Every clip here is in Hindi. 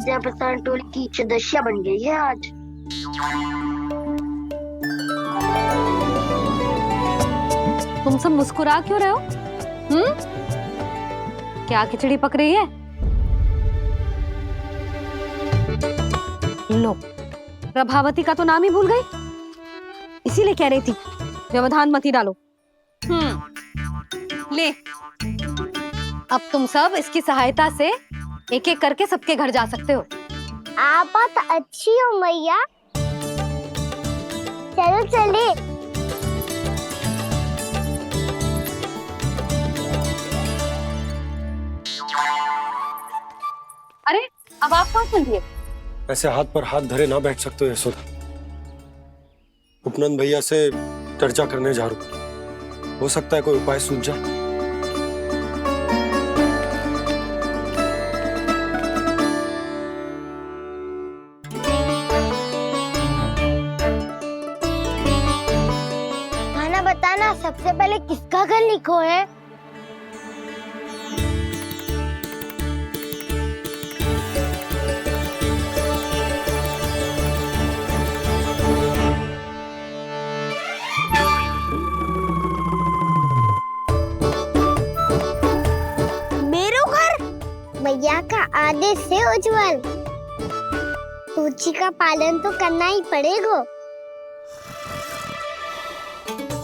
प्रधान टोली की सदस्य बन गई है आज। तुम सब मुस्कुरा क्यों रहे हो? क्या खिचड़ी पक रही है? लो, प्रभावती का तो नाम ही भूल गई, इसीलिए कह रही थी व्यवधान मत ही डालो। ले, अब तुम सब इसकी सहायता से एक एक करके सबके घर जा सकते हो। आप बहुत अच्छी हो मैया। चलो चले। अरे, अब आप कहाँ चल दिए? ऐसे हाथ पर हाथ धरे ना बैठ सकते हो यशोदा। उपनंद भैया से चर्चा करने जा रहा हूं, हो सकता है कोई उपाय सूझ जाए। खाना बताना, सबसे पहले किसका घर लिखो है? भैया का आदेश से उज्जवल, सूची का पालन तो करना ही पड़ेगा।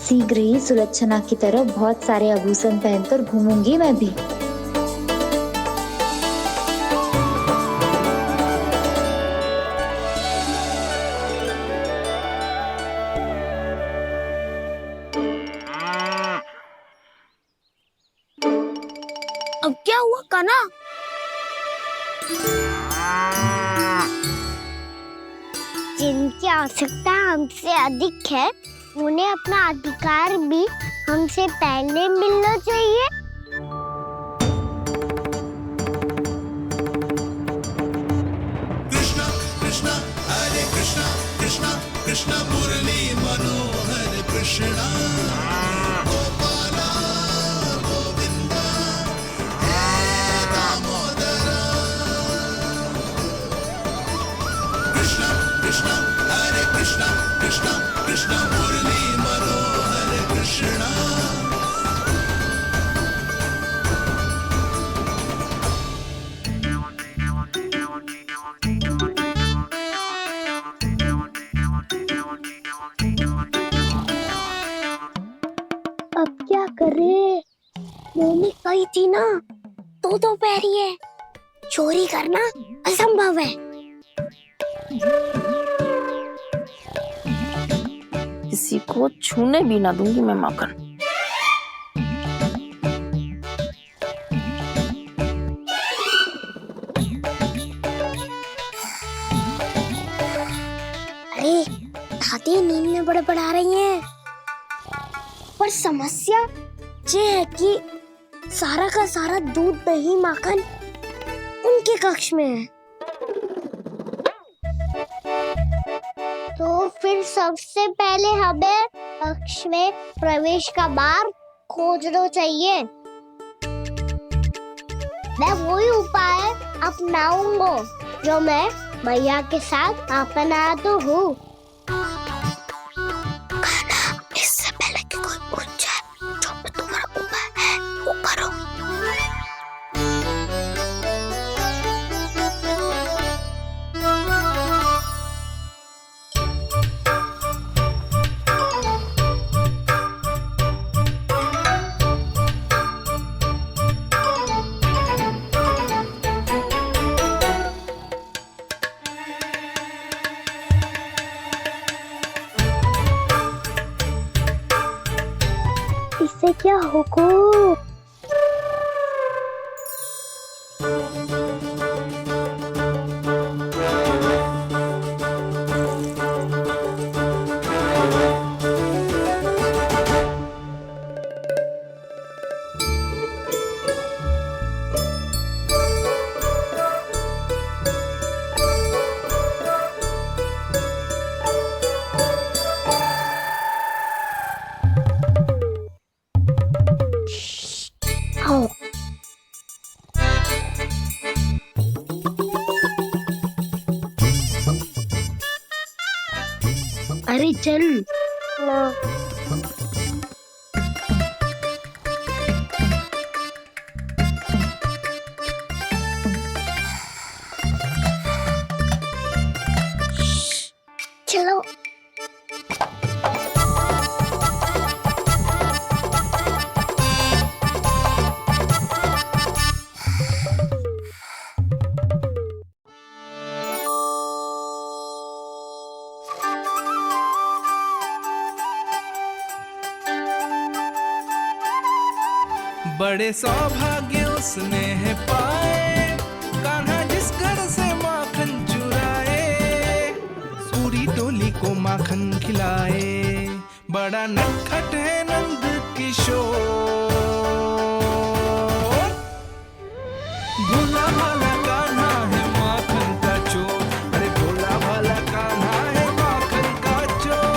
शीघ्र ही सुलक्षणा की तरह बहुत सारे आभूषण पहनकर घूमूंगी मैं भी। अब क्या हुआ काना? जिनकी आवश्यकता हमसे अधिक है, उन्हें अपना अधिकार भी हमसे पहले मिलना चाहिए। कृष्णा कृष्णा हरे कृष्णा कृष्णा कृष्णा मुरली मनोहर कृष्णा गोपाला गोविंदा हे दामोदरा। कृष्णा कृष्णा हरे कृष्णा कृष्णा कृष्णा मुरली मनोहर कृष्णा। अब क्या करे? मम्मी कही थी ना, दो पैरी है, चोरी करना असंभव है। किसी को छूने भी ना दूंगी मैं माखन। अरे दादी नींद में बड़बड़ा रही हैं। पर समस्या ये है कि सारा का सारा दूध दही माखन उनके कक्ष में है। तो फिर सबसे पहले हमें कक्ष में प्रवेश का मार्ग खोजना चाहिए। मैं वही उपाय अपनाऊंगा जो मैं भैया के साथ अपना तो हूँ। इससे पहले कि कोई पूछ जाए, जो भी तुम्हारा उपाय है वो करो। इससे क्या होगा? अरे चल ना। चलो बड़े सौभाग्य उसने है पाए, कान्हा जिस घर से माखन चुराए, पूरी टोली को माखन खिलाए। बड़ा नटखट है नंद किशोर, भोला भाला कान्हा है माखन का चोर। अरे भोला भाला कान्हा है माखन का चोर।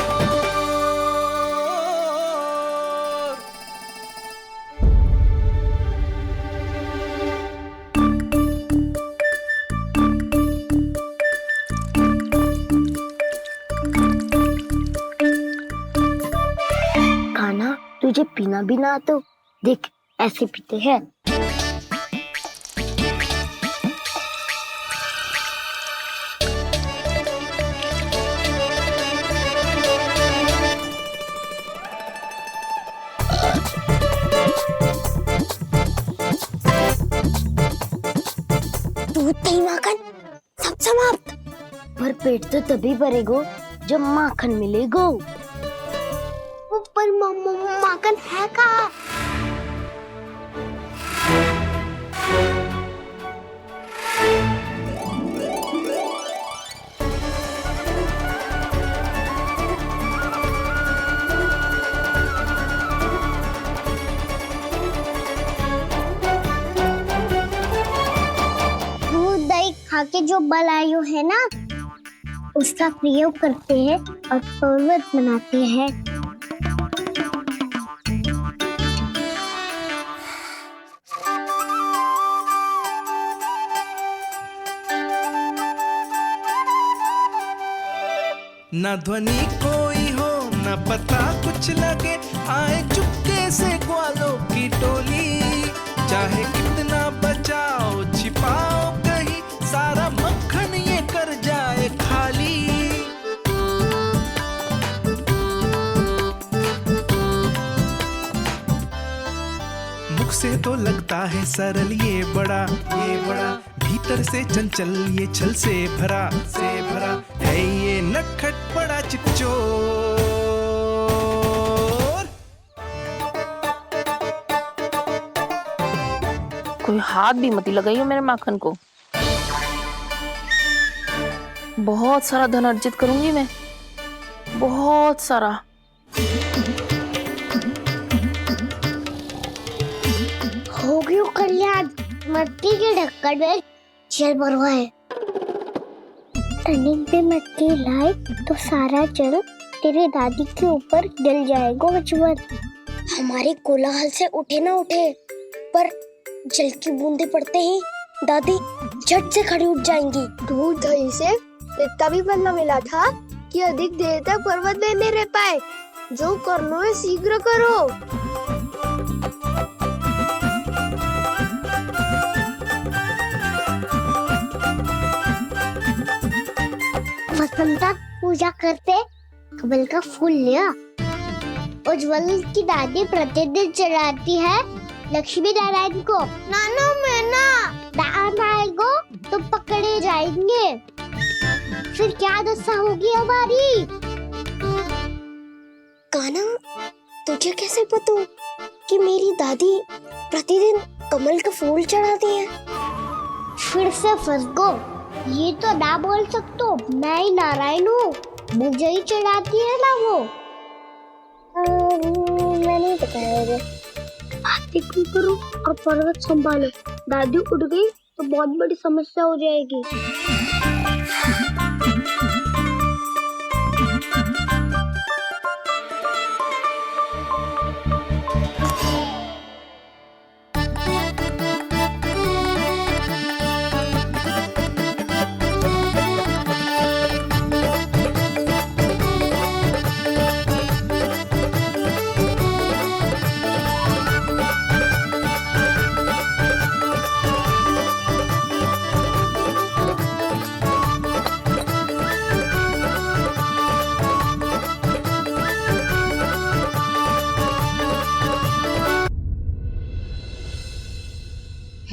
कान्हा, तुझे पीना भी ना तो देख ऐसे पीते हैं। दूध दही माखन सब समाप्त। पर पेट तो तभी भरेगो जब माखन मिलेगो। पर माखन है कहाँ? दूध दही खा के जो बलायु है ना, उसका प्रयोग करते हैं और पर्वत बनाते हैं। न ध्वनि कोई हो न पता कुछ लगे, आए चुपके से ग्वालों की टोली। चाहे कितना बचाओ छिपाओ कहीं, सारा मक्खन ये कर जाए खाली। मुख से तो लगता है सरल ये बड़ा भीतर से चंचल ये छल से भरा है ये नटखट बड़ा चिकचोर। कोई हाथ भी मत लगाइयो मेरे माखन को। बहुत सारा धन अर्जित करूंगी मैं, बहुत सारा। हो गयो कल्याण, मट्टी के ढक्कन में जल भरवा है। टर्निंग पे मट्टी लाए तो सारा जल तेरे दादी के ऊपर गिर जाएगा बचवन। हमारे कोलाहल से उठे ना उठे, पर जल की बूंदे पड़ते ही दादी झट से खड़ी उठ जाएंगी। दूध दही से इतना भी बदला मिला था कि अधिक देर तक पर्वत में नहीं रह पाए। जो करना है शीघ्र करो। वसंता पूजा करते कमल का फूल लिया। उज्जवल की दादी प्रतिदिन चढ़ाती है लक्ष्मी नारायण को। नाना मैं ना दान आएगो तो पकड़े जाएंगे। फिर क्या दशा होगी हमारी? कान्हा, तुझे कैसे पता कि मेरी दादी प्रतिदिन कमल का फूल चढ़ाती है? फिर से फंस गो। ये तो ना बोल सकते, मैं ही नारायण हूँ, मुझे ही चढ़ाती है ना वो। मैंने बताया बातें क्यों करो और पर्वत संभालो। दादी उठ गई तो बहुत बड़ी समस्या हो जाएगी।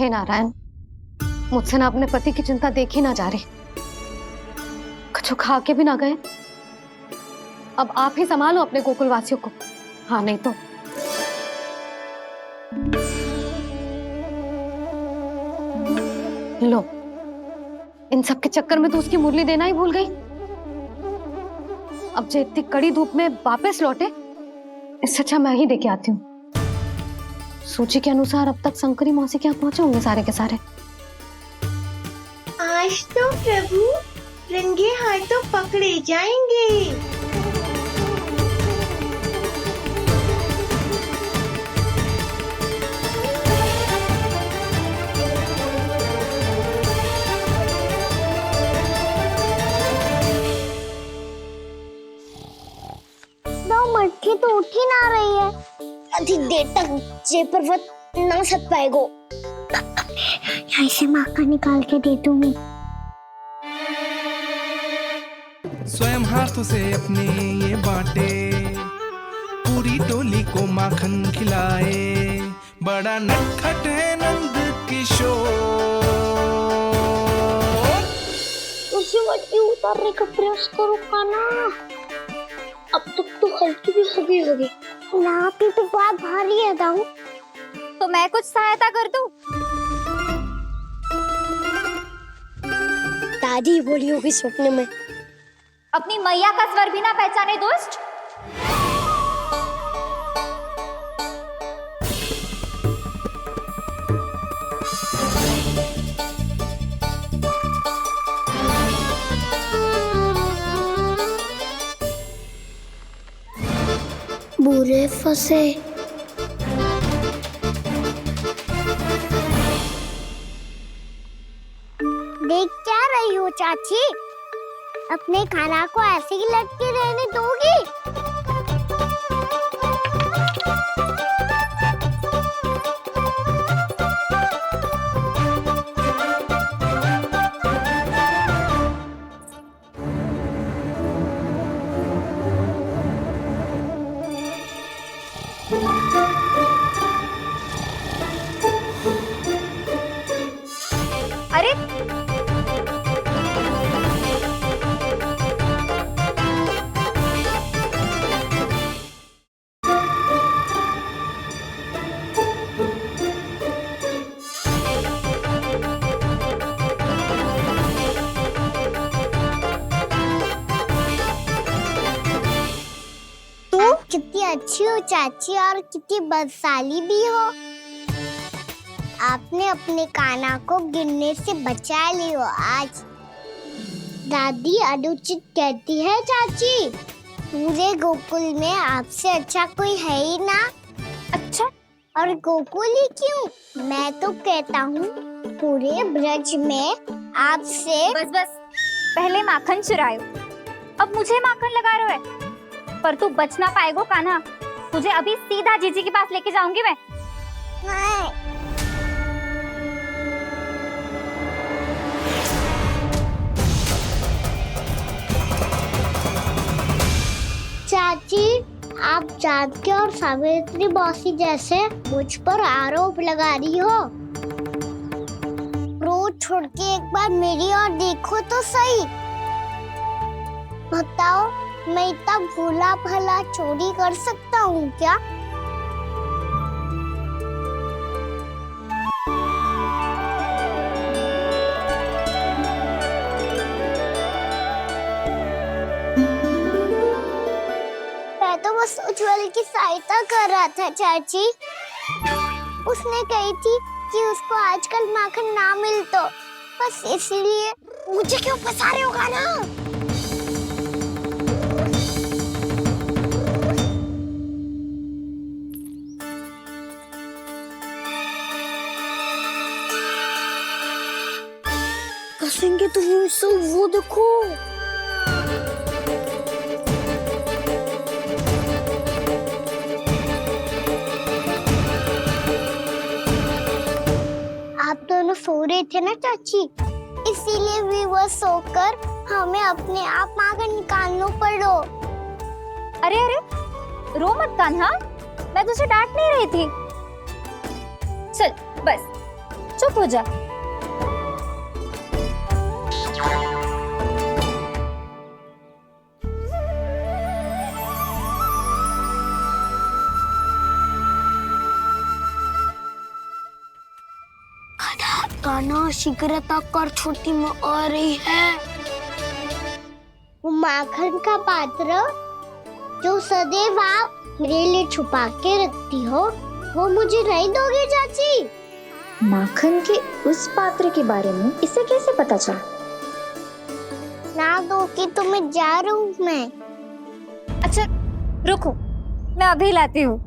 हे नारायण, मुझसे ना अपने पति की चिंता देखी ना जा रही, कुछ खा के भी ना गए। अब आप ही संभालो अपने गोकुल वासियों को, हाँ नहीं तो। लो, इन सब के चक्कर में तो उसकी मुरली देना ही भूल गई। अब जो इतनी कड़ी धूप में वापस लौटे, इससे अच्छा मैं ही देके आती हूँ। सूची के अनुसार अब तक शंकरी मौसी के यहाँ पहुंचे होंगे सारे के सारे। आज तो प्रभु रंगे हाथों पकड़े जाएंगे। मटकी तो उठ ही ना रही है। अधिक देर तक जय पर्वत ना सक पाएगो। यहाँ से माखन निकाल के दे दूंगी। स्वयं हाथों से अपने ये बांटे, पूरी टोली को माखन खिलाए, बड़ा नटखट है नंद किशोर। उसे मटकी उतारने का प्रयास करो कान्हा। अब तक तो हल्की भी होगी। लाठी तो बहुत भारी है दाऊ। तो मैं कुछ सहायता कर दूं? दादी बोली होगी सपने में। अपनी मैया का स्वर भी ना पहचाने दुष्ट। बुरे फंसे। देख क्या रही हो चाची? अपने खाना को ऐसे ही लटके रहने दोगी? अरे तुम कितनी अच्छी हो चाची और कितनी बदसाली भी हो। आपने अपने कान्हा को गिरने से बचा ली हो आज। दादी अनुचित कहती है चाची, पूरे गोकुल में आपसे अच्छा कोई है ही ना। अच्छा, और गोकुल ही क्यों, मैं तो कहता हूँ पूरे ब्रज में आपसे। बस बस, पहले माखन चुरायो, अब मुझे माखन लगा रहे हो। पर तू बच ना पाएगो कान्हा, तुझे अभी सीधा जीजी के पास लेके जाऊंगी मैं। नहीं। चाची, आप जानकी और सावित्री मौसी जैसे मुझ पर आरोप लगा रही हो। रोज छोड़ के एक बार मेरी ओर देखो तो सही। बताओ, मैं इतना भोला भला चोरी कर सकता हूँ क्या? मैं तो बस उज्जवल की सहायता कर रहा था चाची। उसने कही थी कि उसको आजकल माखन ना मिल तो बस इसलिए। मुझे क्यों फंसा रहे हो कान्हा? कसेंगे तो वो देखो। आप दोनों सो रहे थे ना चाची, इसीलिए विवश सोकर हमें अपने आप माखन निकालना पड़ो। अरे अरे, रो मत कान्हा, मैं तुझे डांट नहीं रही थी। चल बस, चुप हो जा। कान्हा शीघ्र तक कर छोटी माँ आ रही है। वो माखन का पात्र जो सदैव आप मेरे लिए छुपा के रखती हो, वो मुझे नहीं दोगे चाची? माखन के उस पात्र के बारे में इसे कैसे पता चला? ना दो कि तो मैं जा रहा हूँ मैं। अच्छा रुको, मैं अभी लाती हूँ।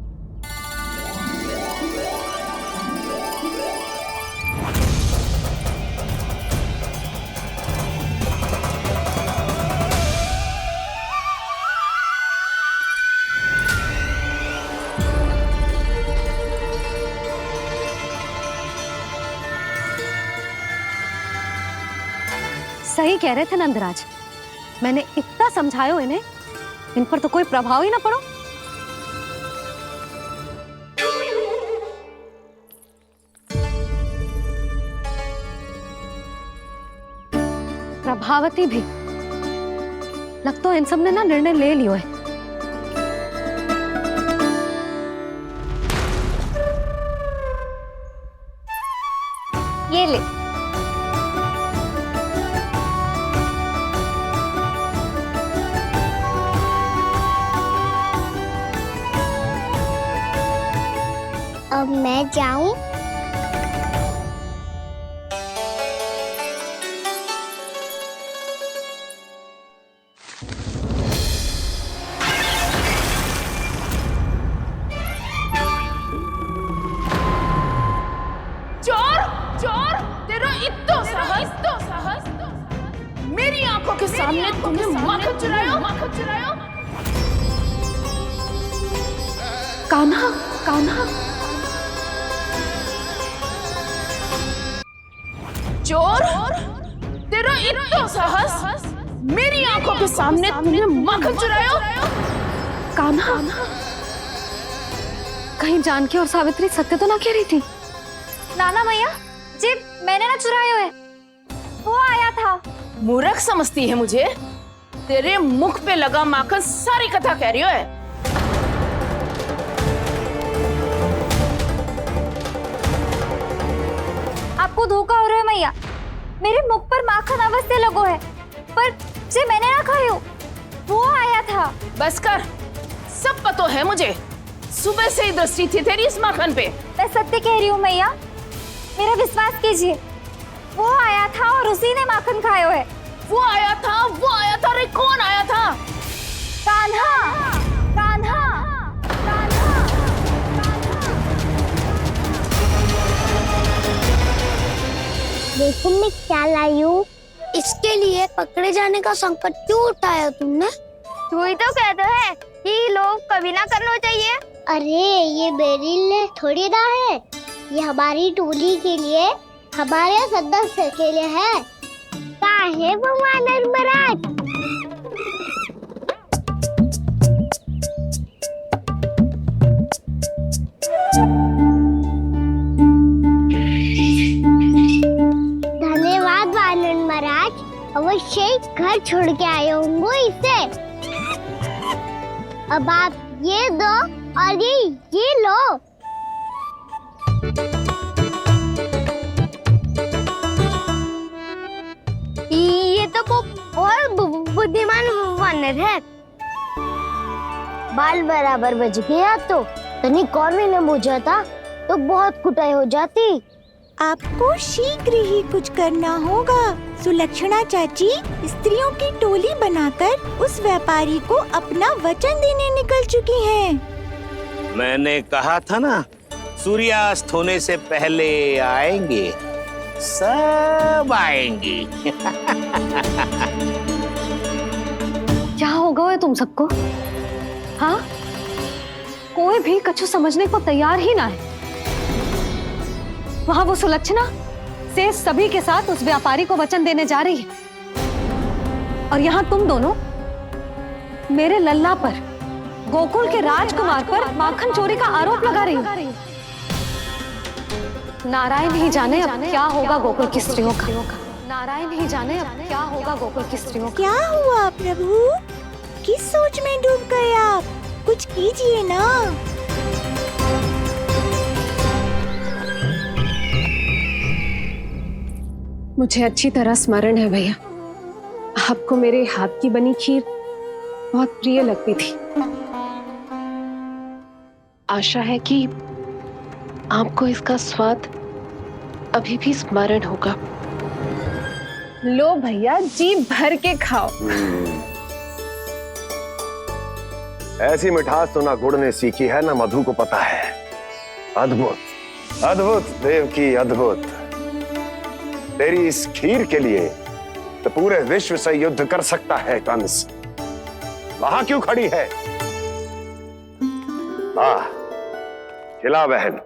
सही कह रहे थे नंदराज, मैंने इतना समझायो इन्हें, इन पर तो कोई प्रभाव ही ना पड़ो। प्रभावती भी लगता तो इन सब ने ना निर्णय ले लियो है। ये ले। अब मैं जाऊं? चोर चोर, तेरा इत्तो साहस मेरी आंखों के सामने तुमने माखन चुरायो। कान्हा, कान्हा, चोर, तेरा इत्तो साहस मेरी आंखों के सामने तुमने माखन चुरायो। कान्हा, कहीं जानकी और सावित्री सत्य तो ना कह रही थी? नाना मैया जी, मैंने ना चुरायो है, वो आया था। मूर्ख समझती है मुझे? तेरे मुख पे लगा माखन सारी कथा कह रही है। आपको धोखा हो रहा है मैया, मेरे मुख पर माखन अवश्य लगो है, पर जे मैंने ना खायो, वो आया था। बस कर, सब पतो है मुझे, सुबह से ही दृष्टि थी तेरी इस माखन पे। मैं सत्य कह रही हूँ मैया, मेरा विश्वास कीजिए, वो आया था और उसी ने माखन खायो है। वो आया था। अरे कौन आया था? कान्हा, कान्हा, कान्हा। देखो मैं क्या लाई हूँ। इसके लिए पकड़े जाने का संकट क्यों उठाया तुमने? तू ही तो कहता है कि लोग कभी ना करना चाहिए। अरे ये मेरे लिए थोड़ी ना है, ये हमारी टोली के लिए, हमारे सदस्य के लिए है। काहे भगवान महाराज? धन्यवाद वानर महाराज, अवश्य ही घर छोड़ के आए होंगे इसे। अब आप ये दो और ये लो। ये तो बहुत बुद्धिमान वानर है। बाल बराबर बज गया तो तनिक और भी न बुझा था तो बहुत कुटाई हो जाती। आपको शीघ्र ही कुछ करना होगा। सुलक्षणा चाची स्त्रियों की टोली बनाकर उस व्यापारी को अपना वचन देने निकल चुकी हैं। मैंने कहा था ना, सूर्यास्त होने से पहले आएंगे, सब आएंगे। क्या होगा तुम सबको? हाँ, कोई भी कछु समझने को तैयार ही ना है। वहां वो सुलक्षणा से सभी के साथ उस व्यापारी को वचन देने जा रही है, और यहाँ तुम दोनों मेरे लल्ला पर, गोकुल के राजकुमार पर माखन चोरी का आरोप लगा रही हो। नारायण ही जाने अब क्या होगा गोकुल की स्त्रियों का। नारायण ही जाने अब क्या होगा गोकुल की स्त्रियों का। क्या हुआ प्रभु? किस सोच में डूब गए आप? कुछ कीजिए ना। मुझे अच्छी तरह स्मरण है भैया, आपको मेरे हाथ की बनी खीर बहुत प्रिय लगती थी। आशा है कि आपको इसका स्वाद अभी भी स्मरण होगा। लो भैया, जी भर के खाओ। ऐसी मिठास तो ना गुड़ ने सीखी है ना मधु को पता है। अद्भुत अद्भुत देवकी, अद्भुत। तेरी इस खीर के लिए तो पूरे विश्व से युद्ध कर सकता है कंस। वहां क्यों खड़ी है? वाह, खिला बहन।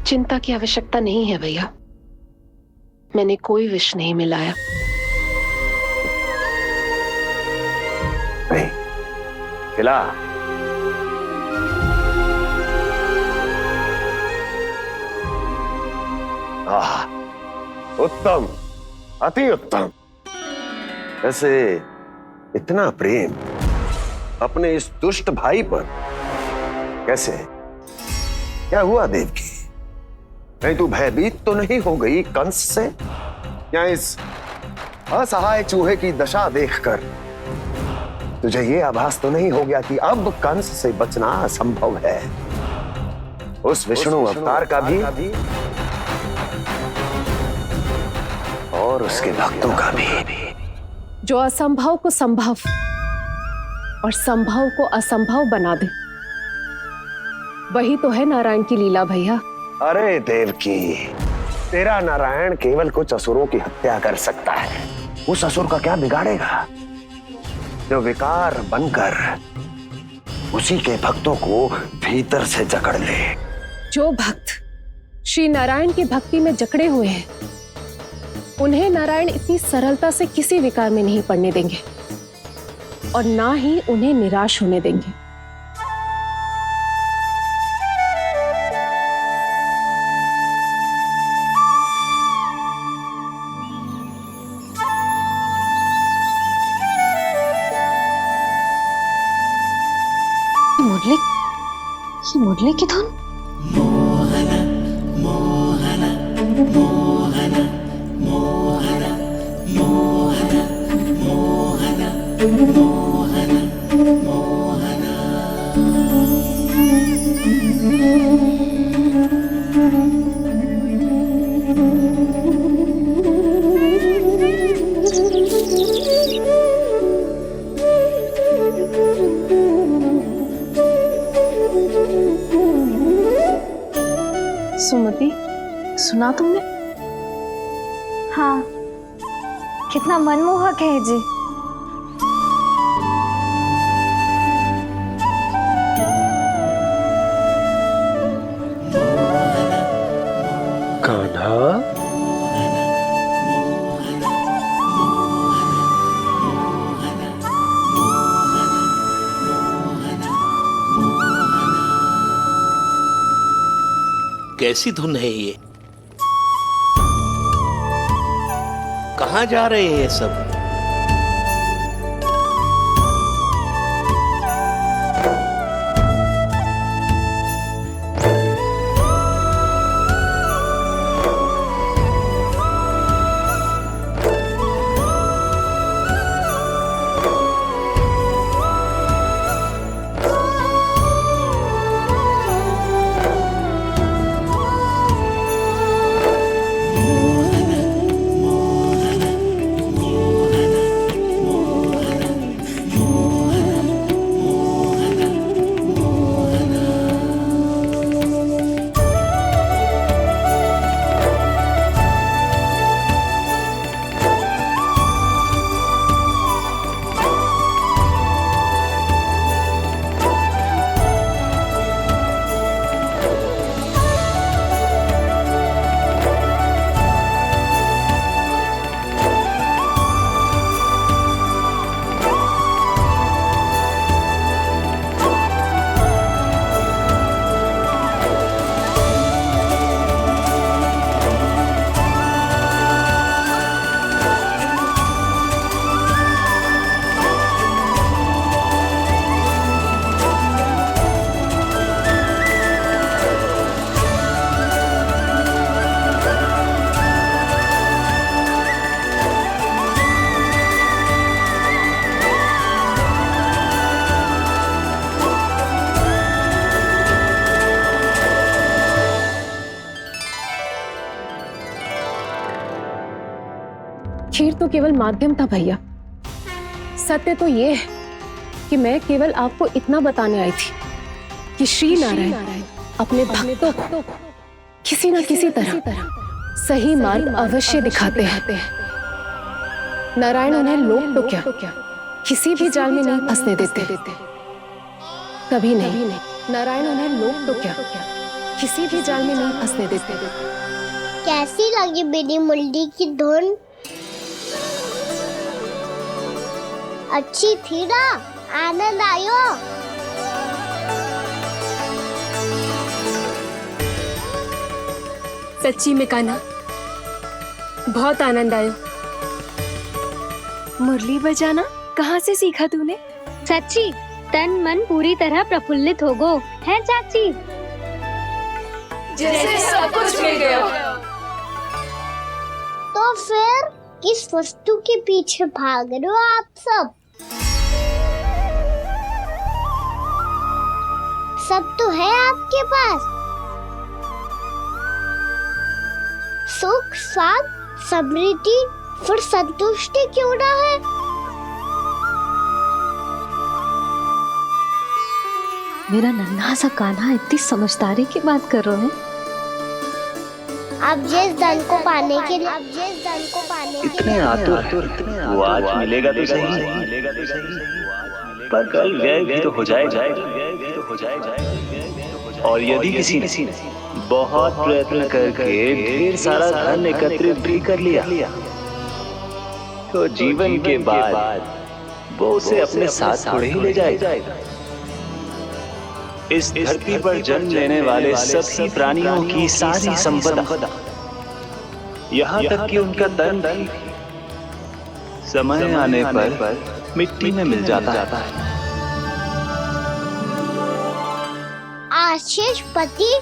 चिंता की आवश्यकता नहीं है भैया, मैंने कोई विष नहीं मिलाया। नहीं, खिला। आह, उत्तम, अति उत्तम। वैसे इतना प्रेम अपने इस दुष्ट भाई पर कैसे? क्या हुआ देवकी? नहीं तू भयभीत तो नहीं हो गई कंस से? या इस असहाय चूहे की दशा देखकर तुझे ये आभास तो नहीं हो गया कि अब कंस से बचना असंभव है? उस विष्णु अवतार का भी और उसके भक्तों का भी। जो असंभव को संभव और संभव को असंभव बना दे, वही तो है नारायण की लीला भैया। अरे देवकी, तेरा नारायण केवल कुछ असुरों की हत्या कर सकता है। उस असुर का क्या बिगाड़ेगा जो विकार बनकर उसी के भक्तों को भीतर से जकड़ ले। जो भक्त श्री नारायण की भक्ति में जकड़े हुए हैं, उन्हें नारायण इतनी सरलता से किसी विकार में नहीं पड़ने देंगे और ना ही उन्हें निराश होने देंगे। ये मुरली की धुन। सुमति, सुना तुमने? हाँ, कितना मनमोहक है जी। कान्हा, कैसी धुन है ये? कहाँ जा रहे हैं ये सब? तो केवल माध्यम था भैया। सत्य तो ये है कि मैं केवल आपको इतना बताने आई थी कि श्री नारायण अपने भक्तों को किसी न किसी तरह सही मार्ग अवश्य दिखाते हैं। नारायण उन्हें लोक तो क्या किसी भी जाल में नहीं फंसने देते, कभी नहीं। नारायण उन्हें लोक तो क्या किसी भी जाल में नहीं फंसने देते। कैसी लगी मेरी मुंडी की धुन? अच्छी थी ना? आनंद आयो? सच्ची में कान्हा, बहुत आनंद आया। मुरली बजाना कहाँ से सीखा तूने? सच्ची तन मन पूरी तरह प्रफुल्लित हो गो है चाची। जैसे सब कुछ मिल गया। तो फिर किस वस्तु के पीछे भाग रहे हो आप सब? सब तो है आपके पास। सुख, स्वाद, समृद्धि, फिर संतुष्टि क्यों ना है? मेरा नन्हा सा कान्हा इतनी समझदारी की बात कर रहे हैं। अब जिस धन को पाने के लिए इतने आतुर, वो आज मिलेगा तो सही, पर कल व्यय भी तो हो जाएगा। और यदि किसी ने बहुत प्रयत्न करके ढेर सारा धन एकत्रित भी कर लिया, तो जीवन के बाद वो उसे अपने साथ थोड़े ही ले जाएगा। इस धरती पर जन्म लेने वाले सभी प्राणियों की सारी संपदा, यहाँ तक कि उनका तन भी समय आने पर मिट्टी में मिल जाता है। आशीष पति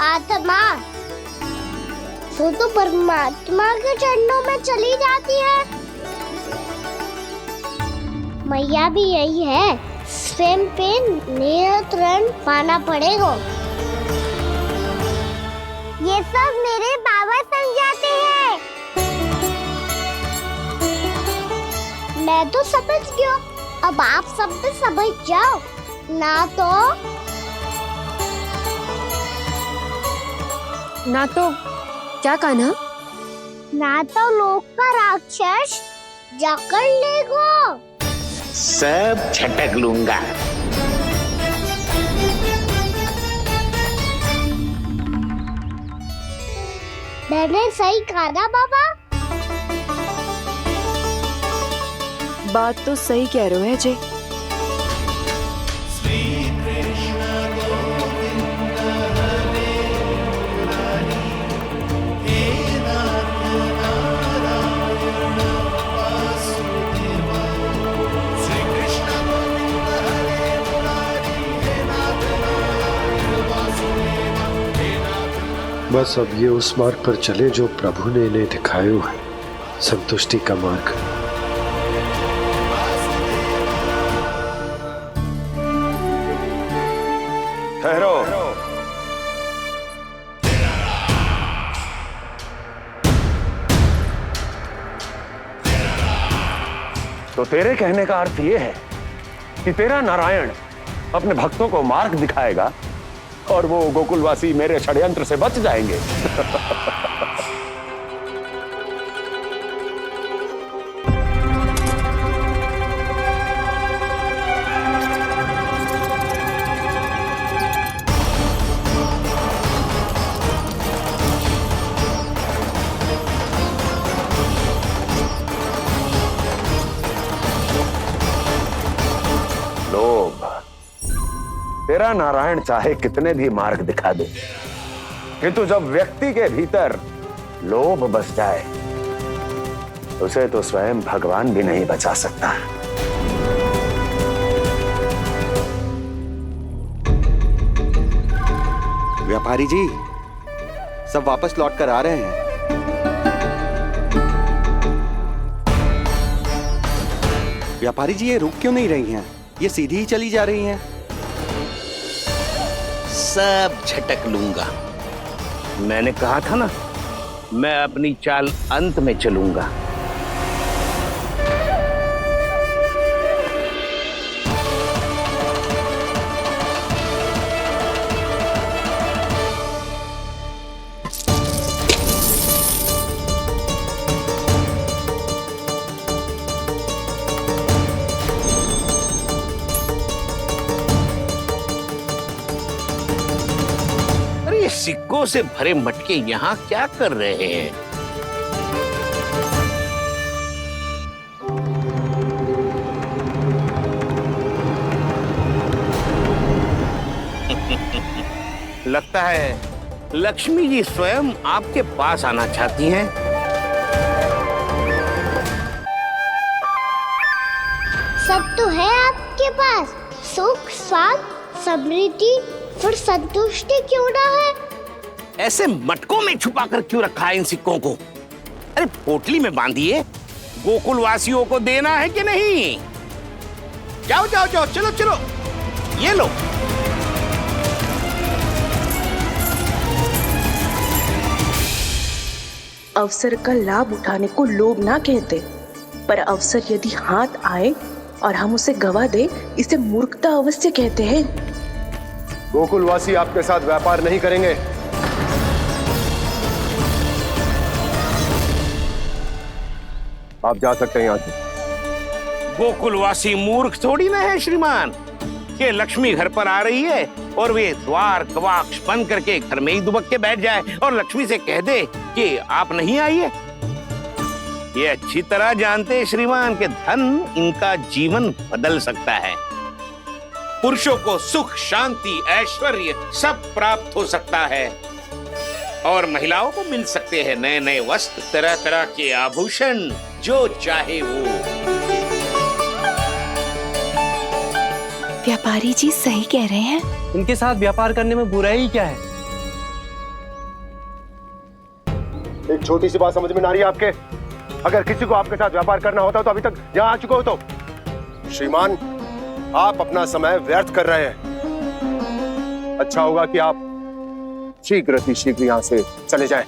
आत्मा वो तो परमात्मा के चरणों में चली जाती है। मैया भी यही है, स्वयं पे नियंत्रण पाना पड़ेगा। ये सब मेरे बाबा समझाते हैं। मैं तो समझ गया, अब आप सब भी समझ जाओ ना तो क्या कान्हा? ना तो लोक का राक्षस जकड़ लेगो। सब झटक लूंगा। मैंने सही कहा ना बाबा? बात तो सही कह रहे हो अजय। बस अब ये उस मार्ग पर चले जो प्रभु ने इन्हें दिखाया है, संतुष्टि का मार्ग। ठहरो। तो तेरे कहने का अर्थ ये है कि तेरा नारायण अपने भक्तों को मार्ग दिखाएगा और वो गोकुलवासी मेरे षड्यंत्र से बच जाएंगे। लोभ, तेरा नारायण चाहे कितने भी मार्ग दिखा दे, किंतु जब व्यक्ति के भीतर लोभ बस जाए, उसे तो स्वयं भगवान भी नहीं बचा सकता। व्यापारी जी सब वापस लौट कर आ रहे हैं। व्यापारी जी ये रुक क्यों नहीं रही हैं? ये सीधी ही चली जा रही हैं। सब झटक लूंगा। मैंने कहा था ना, मैं अपनी चाल अंत में चलूंगा। सिक्कों से भरे मटके यहाँ क्या कर रहे हैं? लगता है लक्ष्मी जी स्वयं आपके पास आना चाहती हैं। सब तो है आपके पास, सुख, स्वाद, समृद्धि, फिर संतुष्टि क्यों ना है? ऐसे मटकों में छुपा कर क्यों रखा है इन सिक्कों को? अरे पोटली में बांधिए, गोकुल वासियों को देना है कि नहीं? जाओ जाओ जाओ, चलो चलो, ये लो। अवसर का लाभ उठाने को लोभ ना कहते, पर अवसर यदि हाथ आए और हम उसे गवा दे, इसे मूर्खता अवश्य कहते हैं। गोकुलवासी आपके साथ व्यापार नहीं करेंगे। आप जा सकते हैं यहाँ से। गोकुलवासी मूर्ख थोड़ी ना है श्रीमान, कि लक्ष्मी घर पर आ रही है और वे द्वार कवाक्ष बंद करके घर में ही दुबक के बैठ जाए और लक्ष्मी से कह दे कि आप नहीं आइए। ये अच्छी तरह जानते हैं श्रीमान कि धन इनका जीवन बदल सकता है। पुरुषों को सुख, शांति, ऐश्वर्य सब प्राप्त हो सकता है और महिलाओं को मिल सकते हैं नए नए वस्त्र, तरह तरह के आभूषण, जो चाहे वो। व्यापारी जी सही कह रहे हैं। इनके साथ व्यापार करने में बुराई क्या है? एक छोटी सी बात समझ में ना रही है आपके? अगर किसी को आपके साथ व्यापार करना होता तो अभी तक यहाँ आ चुके हो। तो श्रीमान, आप अपना समय व्यर्थ कर रहे हैं। अच्छा होगा कि आप शीघ्र ही शीघ्र यहाँ से चले जाएं।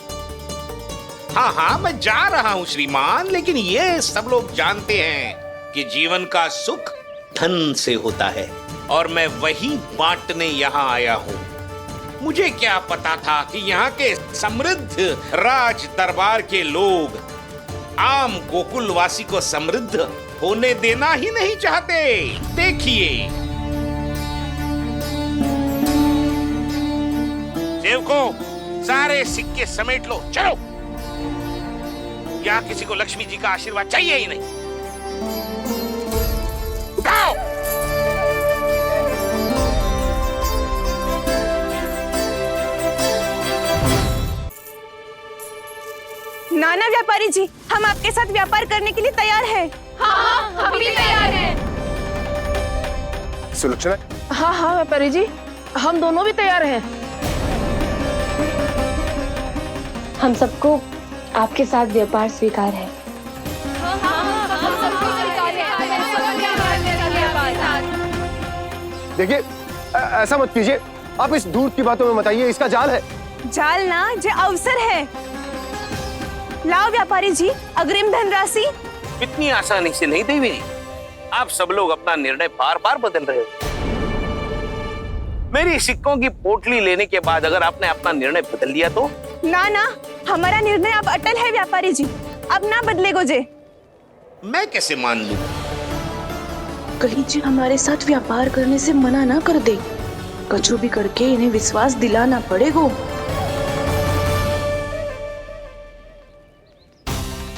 हाँ हाँ, मैं जा रहा हूँ श्रीमान, लेकिन ये सब लोग जानते हैं कि जीवन का सुख धन से होता है और मैं वही बांटने यहाँ आया हूँ। मुझे क्या पता था कि यहाँ के समृद्ध राज दरबार के लोग आम गोकुलवासी को समृद्ध होने देना ही नहीं चाहते। देखिए, सेवकों, सारे सिक्के समेट लो, चलो। यहाँ किसी को लक्ष्मी जी का आशीर्वाद चाहिए ही नहीं। उठाओ। नाना व्यापारी जी, हम आपके साथ व्यापार करने के लिए तैयार हैं। हाँ, हम भी तैयार हैं। सुलक्षणा? हाँ हाँ व्यापारी जी, हम दोनों भी तैयार हैं। हम सबको आपके साथ व्यापार स्वीकार है। देखिए, ऐसा मत कीजिए। आप इस दूध की बातों में मत आइए, इसका जाल है। जाल ना, जो अवसर है। लाओ व्यापारी जी, अग्रिम धनराशि। इतनी आसानी से नहीं देवी जी। आप सब लोग अपना निर्णय बार बार बदल रहे हो। मेरी सिक्कों की पोटली लेने के बाद अगर आपने अपना निर्णय बदल दिया तो? ना ना, हमारा निर्णय अब अटल है व्यापारी जी, अब ना बदलेगो जे। मैं कैसे मान लूं? कली जी हमारे साथ व्यापार करने से मना ना कर दे। कछु भी करके इन्हें विश्वास दिलाना पड़ेगा।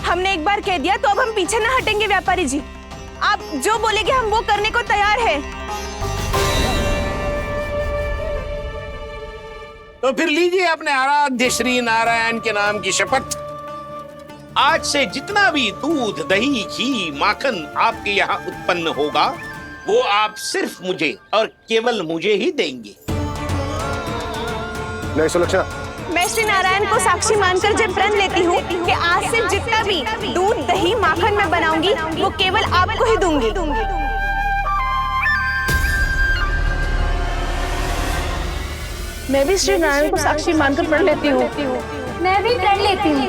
हमने एक बार कह दिया तो अब हम पीछे ना हटेंगे व्यापारी जी। आप जो बोलेंगे हम वो करने को तैयार है। तो फिर लीजिए अपने आराध्य श्री नारायण के नाम की शपथ। आज से जितना भी दूध, दही, घी, माखन आपके यहाँ उत्पन्न होगा, वो आप सिर्फ मुझे और केवल मुझे ही देंगे। नहीं सुलक्षणा, मैं श्री नारायण को साक्षी मानकर जब प्रण लेती हूँ कि आज से जितना भी दूध, दही, माखन मैं बनाऊंगी वो केवल आपको ही दूंगी। मैं भी श्री नारायण को साक्षी मानकर प्रण लेती हूँ। मैं भी प्रण लेती हूँ।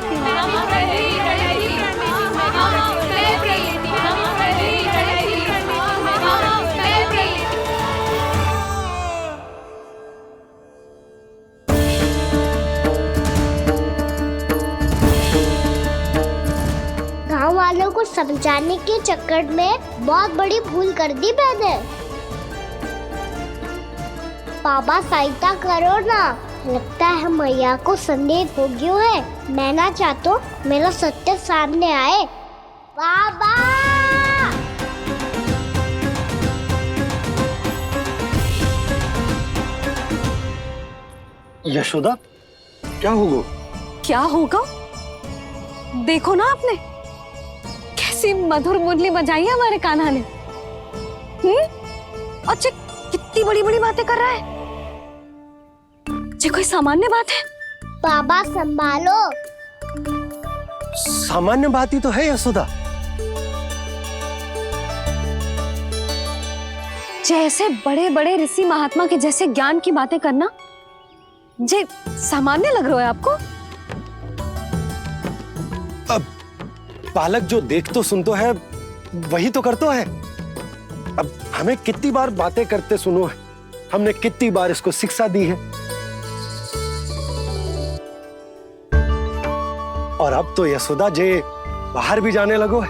गांव वालों को समझाने के चक्कर में बहुत बड़ी भूल कर दी मैंने। बाबा सहायता करो ना। लगता है मैया को संदेह हो गया है। मैं ना चाहता मेरा सत्य सामने आए। बाबा! यशोदा, क्या होगा? क्या होगा? देखो ना आपने कैसी मधुर मुरली बजाई है हमारे कान्हा ने। अच्छा, कितनी बड़ी बड़ी बातें कर रहा है। ये कोई सामान्य बात है? बाबा संभालो। सामान्य बात ही तो है यशोदा। जैसे बड़े बड़े ऋषि महात्मा के जैसे ज्ञान की बातें करना जे सामान्य लग रहा है आपको? अब बालक जो देख तो सुन तो है, वही तो करतो है। अब हमें कितनी बार बातें करते सुनो है, हमने कितनी बार इसको शिक्षा दी है। और अब तो यशोदा जे बाहर भी जाने लगो है,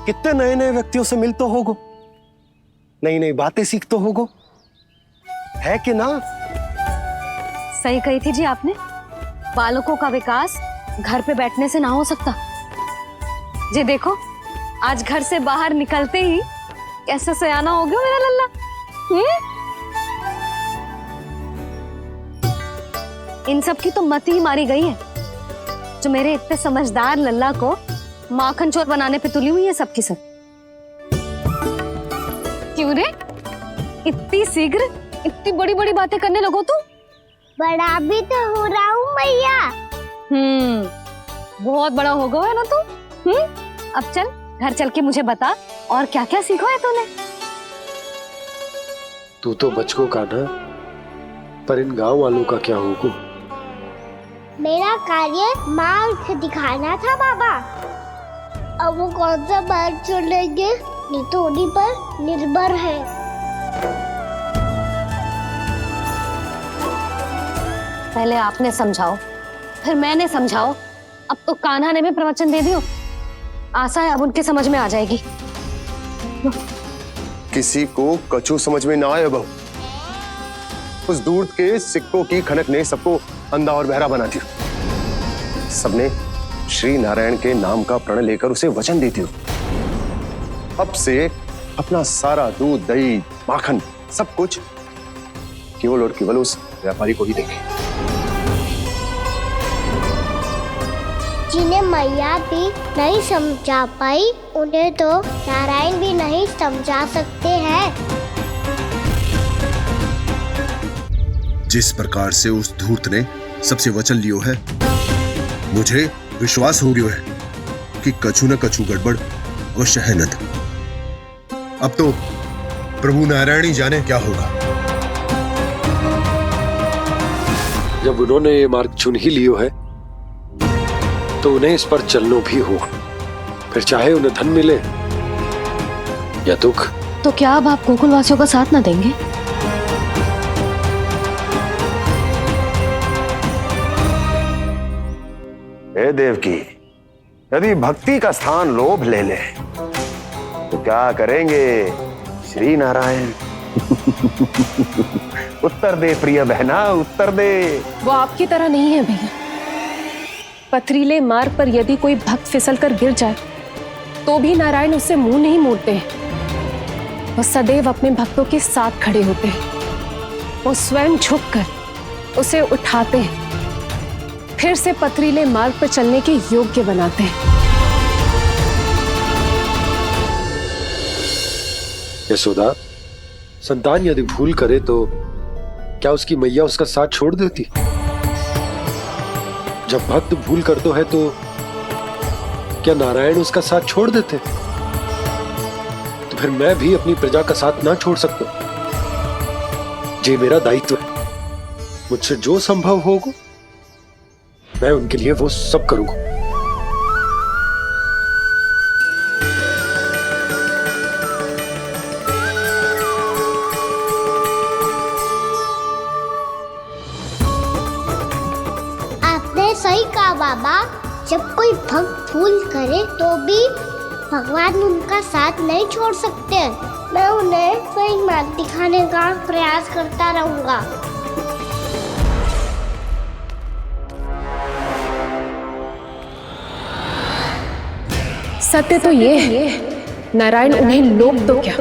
कितने नए नए व्यक्तियों से मिल तो होगो, नई नई बातें सीख तो होगो, है कि ना? सही कही थी जी आपने। बालकों का विकास घर पे बैठने से ना हो सकता। जी देखो, आज घर से बाहर निकलते ही कैसे सयाना हो गया मेरा लल्ला। इन सब की तो मत ही मारी गई है, जो मेरे इतने समझदार लल्ला को माखन चोर बनाने पे तुली हुई है सबकी सब। क्यों रे, इतनी शीघ्र इतनी बड़ी बड़ी बातें करने लगो तू? बड़ा भी तो हो रहा हूँ मैया। बहुत बड़ा हो गया है ना तू। अब चल घर चल के मुझे बता और क्या क्या सीखा है तूने। तू तो बचको कान्हा, पर इन गांव वालों का क्या होगा? मेरा कार्य मार्ग दिखाना था बाबा। अब वो कौन सा मार्ग चुनेंगे, ये तो उन्हीं पर निर्भर है। पहले आपने समझाओ, फिर मैंने समझाओ, अब तो कान्हा ने भी प्रवचन दे दियो। आशा है अब उनके समझ में आ जाएगी। किसी को कछु समझ में ना आए बहू। उस दूध के सिक्कों की खनक ने सबको अंधा और बहरा बना दिया। सबने श्री नारायण के नाम का प्रण लेकर उसे वचन दी थी। अब से अपना सारा दूध, दही, माखन सब कुछ केवल और केवल उस व्यापारी को ही देंगे। जिन्हें मैया भी नहीं समझा पाई, उन्हें तो नारायण भी नहीं समझा सकते हैं। जिस प्रकार से उस धूर्त ने सबसे वचन लियो है, मुझे विश्वास हो गयो है कि कछु न कछु गड़बड़ अवश्य है नद। अब तो प्रभु नारायण ही जाने क्या होगा। जब उन्होंने ये मार्ग चुन ही लियो है, तो उन्हें इस पर चलना भी हो, फिर चाहे उन्हें धन मिले या दुख। तो क्या अब आप गोकुलवासियों का साथ ना देंगे? हे देवकी, यदि भक्ति का स्थान लोभ ले ले तो क्या करेंगे श्री नारायण? उत्तर दे प्रिय बहना, उत्तर दे। वो आपकी तरह नहीं है भैया। पथरीले मार्ग पर यदि कोई भक्त फिसलकर गिर जाए तो भी नारायण उससे मुंह नहीं मोड़ते हैं। वो सदैव अपने भक्तों के साथ खड़े होते हैं। वो स्वयं झुककर उसे उठाते हैं, फिर से पथरीले मार्ग पर चलने के योग्य बनाते हैं। यशोदा, संतान यदि भूल करे तो क्या उसकी मैया उसका साथ छोड़ देती? जब भक्त भूल करता है तो क्या नारायण उसका साथ छोड़ देते? तो फिर मैं भी अपनी प्रजा का साथ ना छोड़ सकता। ये मेरा दायित्व है। मुझसे जो संभव होगा मैं उनके लिए वो सब करूंगा। सही कहा बाबा। जब कोई भक्त भूल करे तो भी भगवान उनका साथ नहीं छोड़ सकते। मैं उन्हें सही मार्ग दिखाने का प्रयास करता रहूंगा। सत्य तो ये है, नारायण उन्हें लोग तो क्या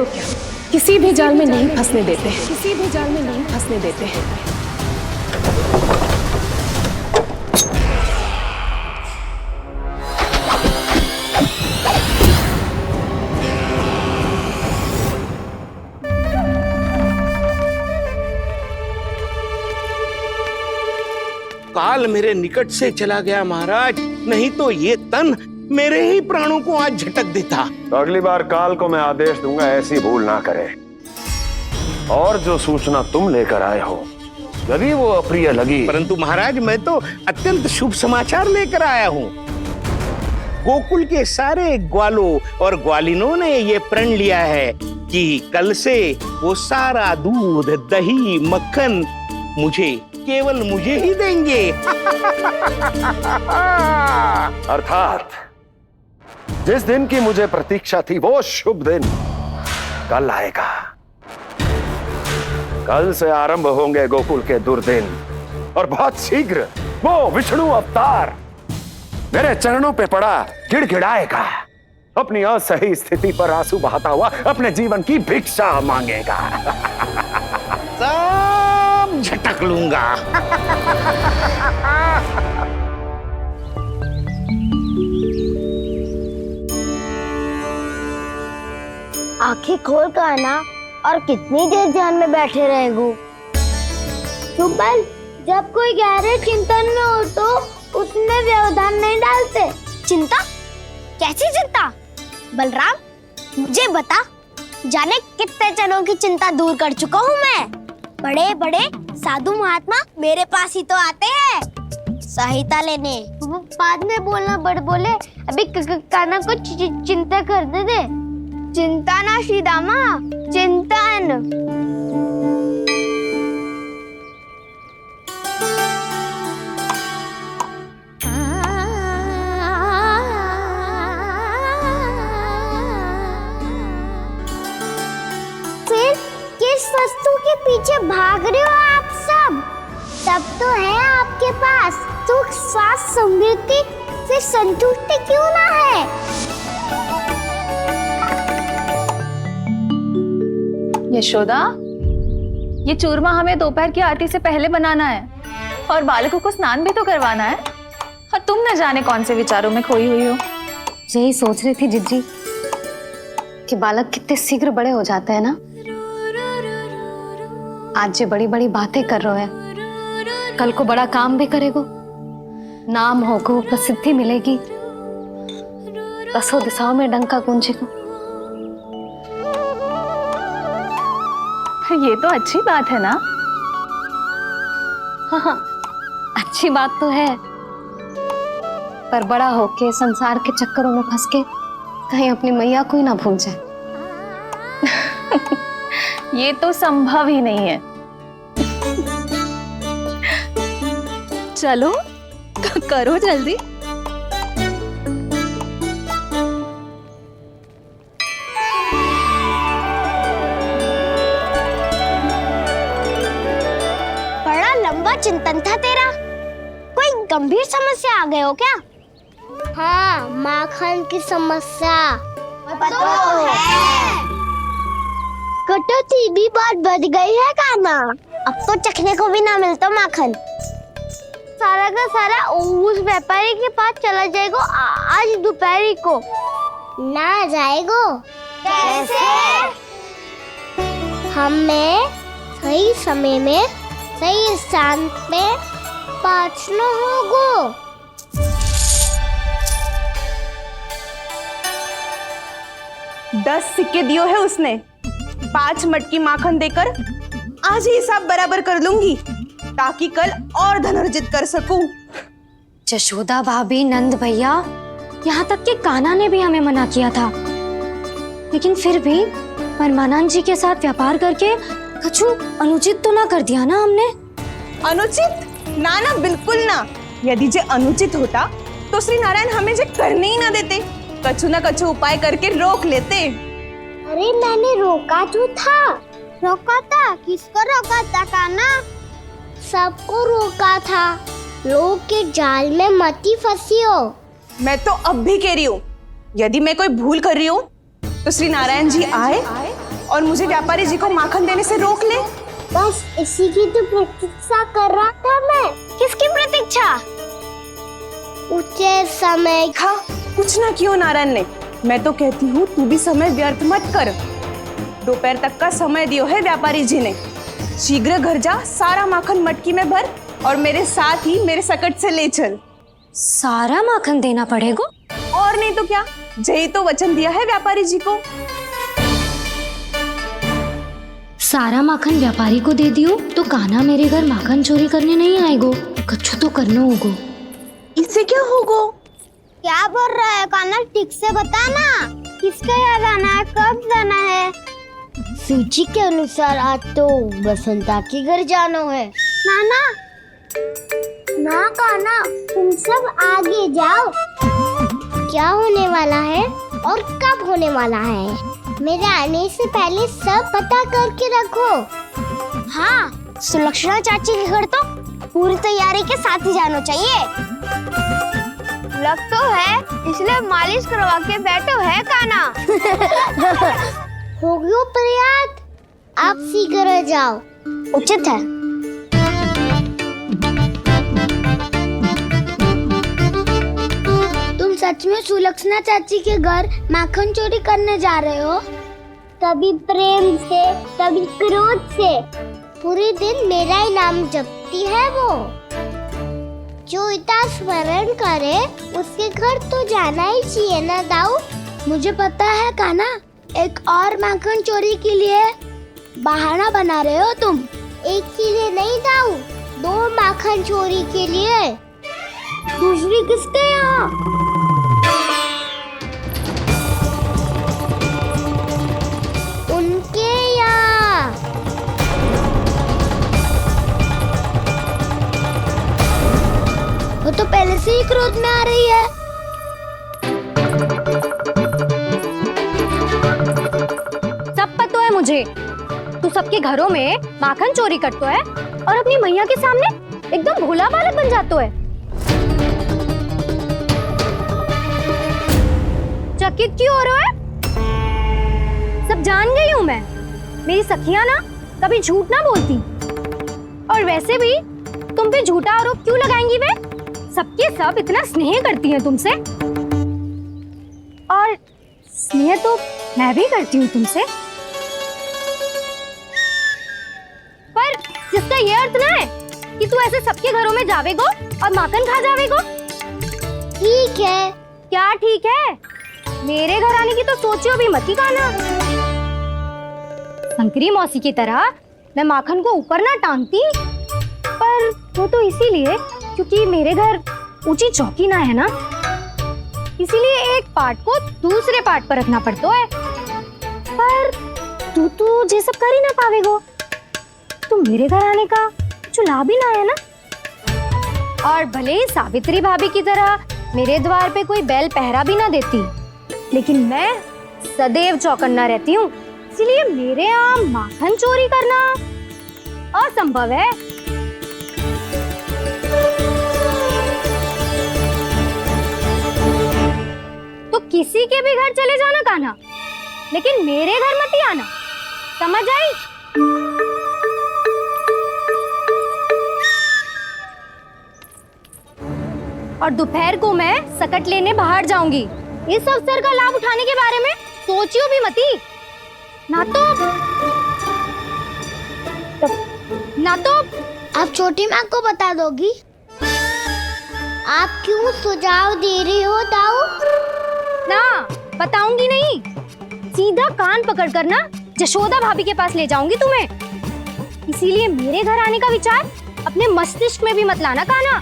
किसी भी जाल में नहीं फंसने देते, किसी भी जाल में नहीं फंसने देते हैं। काल मेरे निकट से चला गया महाराज, नहीं तो ये तन मेरे ही प्राणों को आज झटक देता। तो अगली बार काल को मैं आदेश दूंगा ऐसी भूल ना करे। और जो सूचना तुम लेकर आए हो यदि वो अप्रिय लगी, परंतु महाराज मैं तो अत्यंत शुभ समाचार लेकर आया हूँ। गोकुल के सारे ग्वालों और ग्वालिनों ने ये प्रण लिया है कि कल से वो सारा दूध, दही, मक्खन मुझे, केवल मुझे ही देंगे। अर्थात जिस दिन की मुझे प्रतीक्षा थी वो शुभ दिन कल आएगा। कल से आरंभ होंगे गोकुल के दुर्दिन और बहुत शीघ्र वो विष्णु अवतार मेरे चरणों पे पड़ा गिड़गिड़ाएगा, अपनी असही स्थिति पर आंसू बहाता हुआ अपने जीवन की भिक्षा मांगेगा। सब झटक लूंगा। आंखें खोल कर आना और कितनी देर ध्यान में बैठे रहेगो? सुबल, जब कोई गहरे चिंतन में हो तो उसमें व्यवधान नहीं डालते। चिंता? कैसी चिंता? बलराम मुझे बता, जाने कितने जनों की चिंता दूर कर चुका हूँ मैं। बड़े बड़े साधु महात्मा मेरे पास ही तो आते हैं सहायता लेने। बाद में बोलना बड़ बोले, अभी काना को चिंता करने दे। चिंता ना श्रीदामा, चिंतन। फिर किस वस्तु के पीछे भाग रहे हो आप सब? सब तो है आपके पास, सुख, स्वास्थ्य, समृद्धि, फिर संतुष्टि क्यों ना है? यशोदा, ये चूरमा हमें दोपहर की आरती से पहले बनाना है और बालकों को स्नान भी तो करवाना है, और तुम न जाने कौन से विचारों में खोई हुई हो। यही सोच रही थी जिज्जी कि बालक कितने शीघ्र बड़े हो जाते हैं ना। आज ये बड़ी बड़ी बातें कर रहे हैं, कल को बड़ा काम भी करेगो, नाम होगो, प्रसिद्धि मिलेगी, दसों दिशाओं में डंका गूंजेगो। ये तो अच्छी बात है ना? हाँ, अच्छी बात तो है, पर बड़ा होके संसार के चक्करों में फंस के कहीं अपनी मैया को ही ना भूल जाए। ये तो संभव ही नहीं है। चलो करो जल्दी। बड़ा लंबा चिंतन था तेरा, कोई गंभीर समस्या आ गए हो क्या? हाँ, माखन की समस्या तो है। कटौती भी बहुत बढ़ गई है काना, अब तो चखने को भी ना मिलता माखन। सारा का सारा उस व्यापारी के पास चला जाएगा आज दोपहर को। ना जाएगो? कैसे? हमें सही समय में सही स्थान पे पहुंचना होगा। दस सिक्के दियो है उसने, 5 मटकी माखन देकर आज ही हिसाब बराबर कर लूंगी ताकि कल और धन अर्जित कर सकूं। यशोदा भाभी, नंद भैया, यहाँ तक कि कान्हा ने भी हमें मना किया था, लेकिन फिर भी परमानंद जी के साथ व्यापार करके कछु अनुचित तो ना कर दिया ना हमने? अनुचित? ना ना, बिल्कुल ना। यदि जे अनुचित होता तो श्री नारायण हमें जे करने ही ना देते, कछु ना कछु उपाय करके रोक लेते। अरे मैंने रोका तो था। रोका था? किसको रोका था कान्हा? सबको रोका था। लोग के जाल में मत ही फंसी हो। मैं तो अब भी कह रही हूँ, यदि मैं कोई भूल कर रही हूँ तो श्री नारायण जी आए और मुझे व्यापारी जी को माखन देने से रोक ले। बस इसी की तो प्रतीक्षा कर रहा था मैं। किसकी प्रतीक्षा? उचित समय का कुछ ना क्यों नारायण ने, मैं तो कहती हूँ तू भी समय व्यर्थ मत कर। दोपहर तक का समय दियो है व्यापारी जी ने। शीघ्र घर जा, सारा माखन मटकी में भर और मेरे साथ ही मेरे सकट से ले चल। सारा माखन देना पड़ेगा? और नहीं तो क्या, यही तो वचन दिया है व्यापारी जी को। सारा माखन व्यापारी को दे दियो तो कान्हा मेरे घर माखन चोरी करने नहीं आएगो, कुछ तो करना होगो। इससे क्या होगो? क्या बोल रहा है कान्हा, ठीक से बता ना। किसका याद आना है, कब जाना है? सूची के अनुसार आज तो बसंता के घर जाना है। नाना ना कान्हा, तुम सब आगे जाओ। क्या होने वाला है और कब होने वाला है, मेरे आने से पहले सब पता करके रखो। हाँ, सुलक्षणा चाची के घर तो पूरी तैयारी के साथ ही जाना चाहिए। लग तो है, इसलिए मालिश करवा के बैठो है कान्हा। हो गयो प्रयास, आप शीघ्र जाओ, उचित है। तुम सच में सुलक्षणा चाची के घर माखन चोरी करने जा रहे हो? कभी प्रेम से, कभी क्रोध से, पूरे दिन मेरा ही नाम जपती है वो। जो इतना स्मरण करे उसके घर तो जाना ही चाहिए ना दाऊ। मुझे पता है कान्हा, एक और माखन चोरी के लिए बहाना बना रहे हो तुम। एक के लिए नहीं दाऊ, 2 माखन चोरी के लिए। दूसरी किसके यहाँ? उनके यहाँ। वो तो पहले से ही क्रोध में आ रही है। सब पता है मुझे, तू सबके घरों में माखन चोरी करता है और अपनी मैया के सामने एकदम भोला बालक बन जाता है। चकित क्यों हो रहा है? सब जान गई हूँ मैं, मेरी सखियां ना कभी झूठ ना बोलती। और वैसे भी तुम पे झूठा आरोप क्यों लगाएंगी वे? सबके सब इतना स्नेह करती हैं तुमसे, और स्नेह तो मैं भी करती हूँ तुमसे। पर जिसका ये अर्थ ना है कि तू ऐसे सबके घरों में जावेगो और माखन खा जावेगो। ठीक है। क्या ठीक है? मेरे घर आने की तो सोचियो भी मत ही कान्हा। शंकरी मौसी की तरह मैं माखन को ऊपर ना टांगती, पर वो तो इसीलिए क्योंकि मेरे घर ऊंची चौकी ना है ना, इसीलिए एक पार्ट को दूसरे पार्ट पर रखना पड़ता है। पर तू तो ये सब कर ही ना पावेगो, तो मेरे घर आने का कुछ लाभ ही ना है ना। और भले ही सावित्री भाभी की तरह मेरे द्वार पे कोई बैल पहरा भी ना देती, लेकिन मैं सदैव चौकन्ना रहती हूँ, इसलिए मेरे यहाँ माखन चोरी करना असंभव है। तो किसी के भी घर चले जाना कान्हा, लेकिन मेरे घर मत ही आना, समझ आई? और दोपहर को मैं सकट लेने बाहर जाऊंगी। इस अवसर का लाभ उठाने के बारे में सोचियो भी मती, ना तो आप छोटी माँ को बता दोगी? आप क्यों सुझाव दे रही हो दाऊ? ना, बताऊंगी नहीं, सीधा कान पकड़ कर ना जशोदा भाभी के पास ले जाऊंगी तुम्हें। इसीलिए मेरे घर आने का विचार अपने मस्तिष्क में भी मत लाना कान्हा।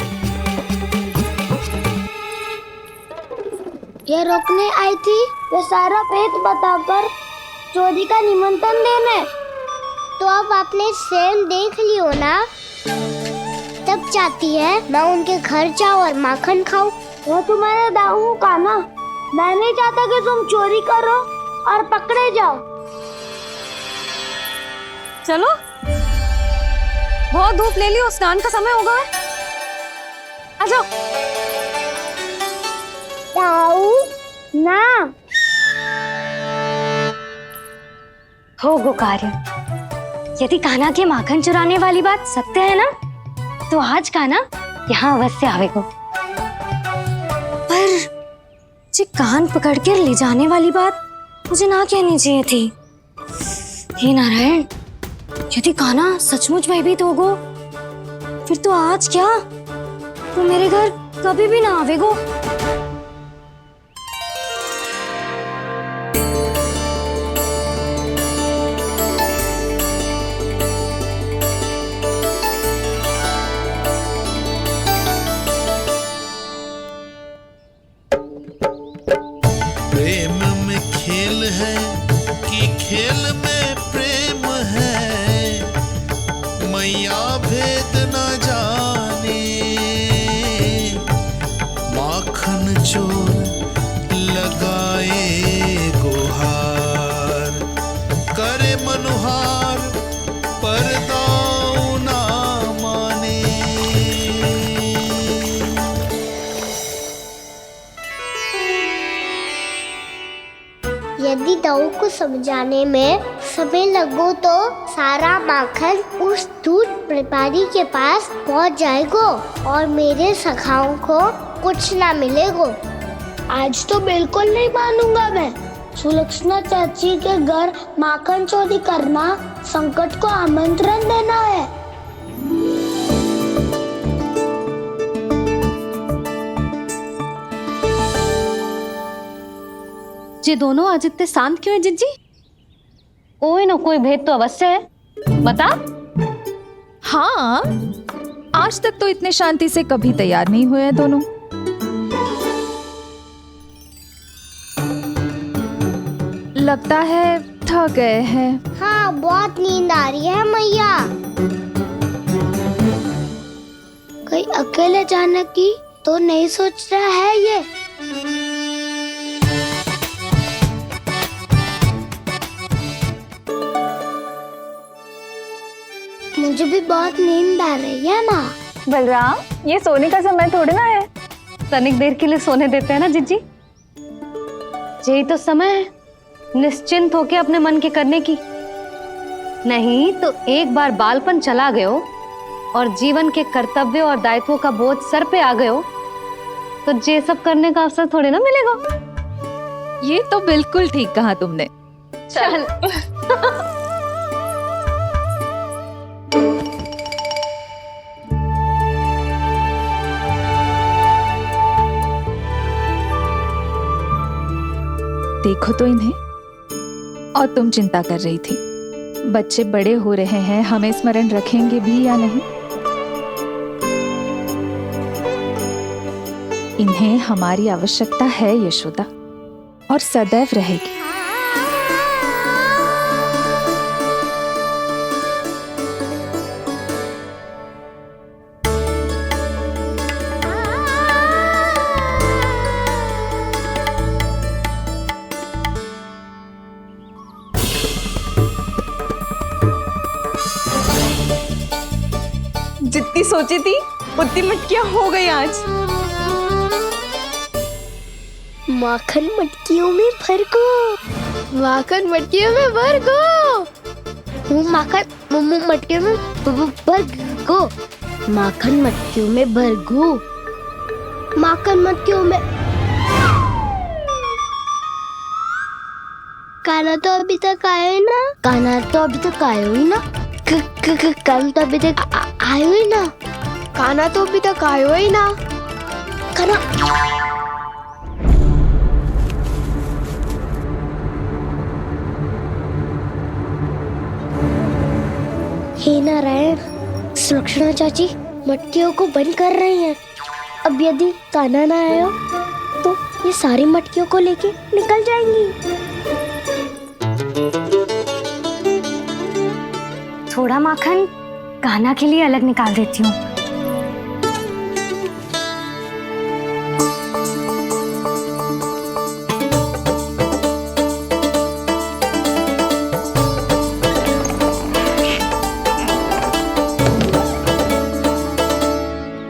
ये रोकने आई थी ये सारा भेद बताकर चोरी का निमंत्रण देने, तो अब आपने स्वयं देख लियो ना। तब चाहती है मैं उनके घर जाऊँ और माखन खाऊं। वो तुम्हारा दाऊ कान्हा, मैं नहीं चाहता कि तुम चोरी करो और पकड़े जाओ। चलो, बहुत धूप ले ली, स्नान का समय होगा। आ जाओ। दाऊ, ना हो गो कार्य। यदि कान्हा के माखन चुराने वाली बात सत्य है ना, तो आज कान्हा यहाँ अवश्य आवेगो। पर जी कान पकड़ कर ले जाने वाली बात मुझे ना कहनी चाहिए थी। हे नारायण, यदि कान्हा सचमुच भयभीत होगो, फिर तो आज क्या, तो मेरे घर कभी भी ना आवेगो। प्रेम में खेल है कि खेल में प्रेम है, मैया भेद न जाने। माखन चोर लगाए गुहार, करे मनुहार पर दाऊ ना माने। यदि दाऊ को समझाने में समय लगो तो सारा माखन उस दूध व्यापारी के पास पहुंच जाएगो और मेरे सखाओं को कुछ ना मिलेगो। आज तो बिल्कुल नहीं मानूंगा मैं। सुलक्षणा चाची के घर माखन चोरी करना संकट को आमंत्रण देना है। ये दोनों आज इतने शांत क्यों है जिज्जी? कोई ना कोई भेद तो अवश्य है, बता। हाँ, आज तक तो इतने शांति से कभी तैयार नहीं हुए हैं दोनों। लगता है थक गए हैं। हाँ, बहुत नींद आ रही है मैया। कहीं अकेले जाने की तो नहीं सोच रहा है ये? मुझे भी बहुत नींद आ रही है माँ। बलराम, ये सोने का समय थोड़ी ना है। तनिक देर के लिए सोने देते हैं ना जिज्जी। यही तो समय है निश्चिंत होके अपने मन के करने की। नहीं तो एक बार बालपन चला गयो और जीवन के कर्तव्यों और दायित्वों का बोझ सर पे आ गयो, तो ये सब करने का अवसर थोड़ी ना मिलेगा। ये तो बिल्कुल ठीक कहा तुमने। चल। देखो तो इन्हें। और तुम चिंता कर रही थी बच्चे बड़े हो रहे हैं, हमें स्मरण रखेंगे भी या नहीं। इन्हें हमारी आवश्यकता है यशोदा, और सदैव रहेगी। जितनी सोची थी उतनी मटकियां हो गई आज। माखन मटकियों में भर गो, माखन मटकियों में भर गो, माखन मटकियों में भर गो, माखन मटकियों में भर गो, माखन मटकियों में। कान्हा तो अभी तक आया ही ना, कान्हा तो अभी तक आया ही ना, कान्हा तो अभी तक आयो ही ना, कान्हा तो अभी तक आयो ही ना, कान्हा। हे नारायण, सुलक्षणा चाची मटकियों को बंद कर रही हैं। अब यदि कान्हा ना आया तो ये सारी मटकियों को लेके निकल जाएंगी। थोड़ा माखन कान्हा के लिए अलग निकाल देती हूँ।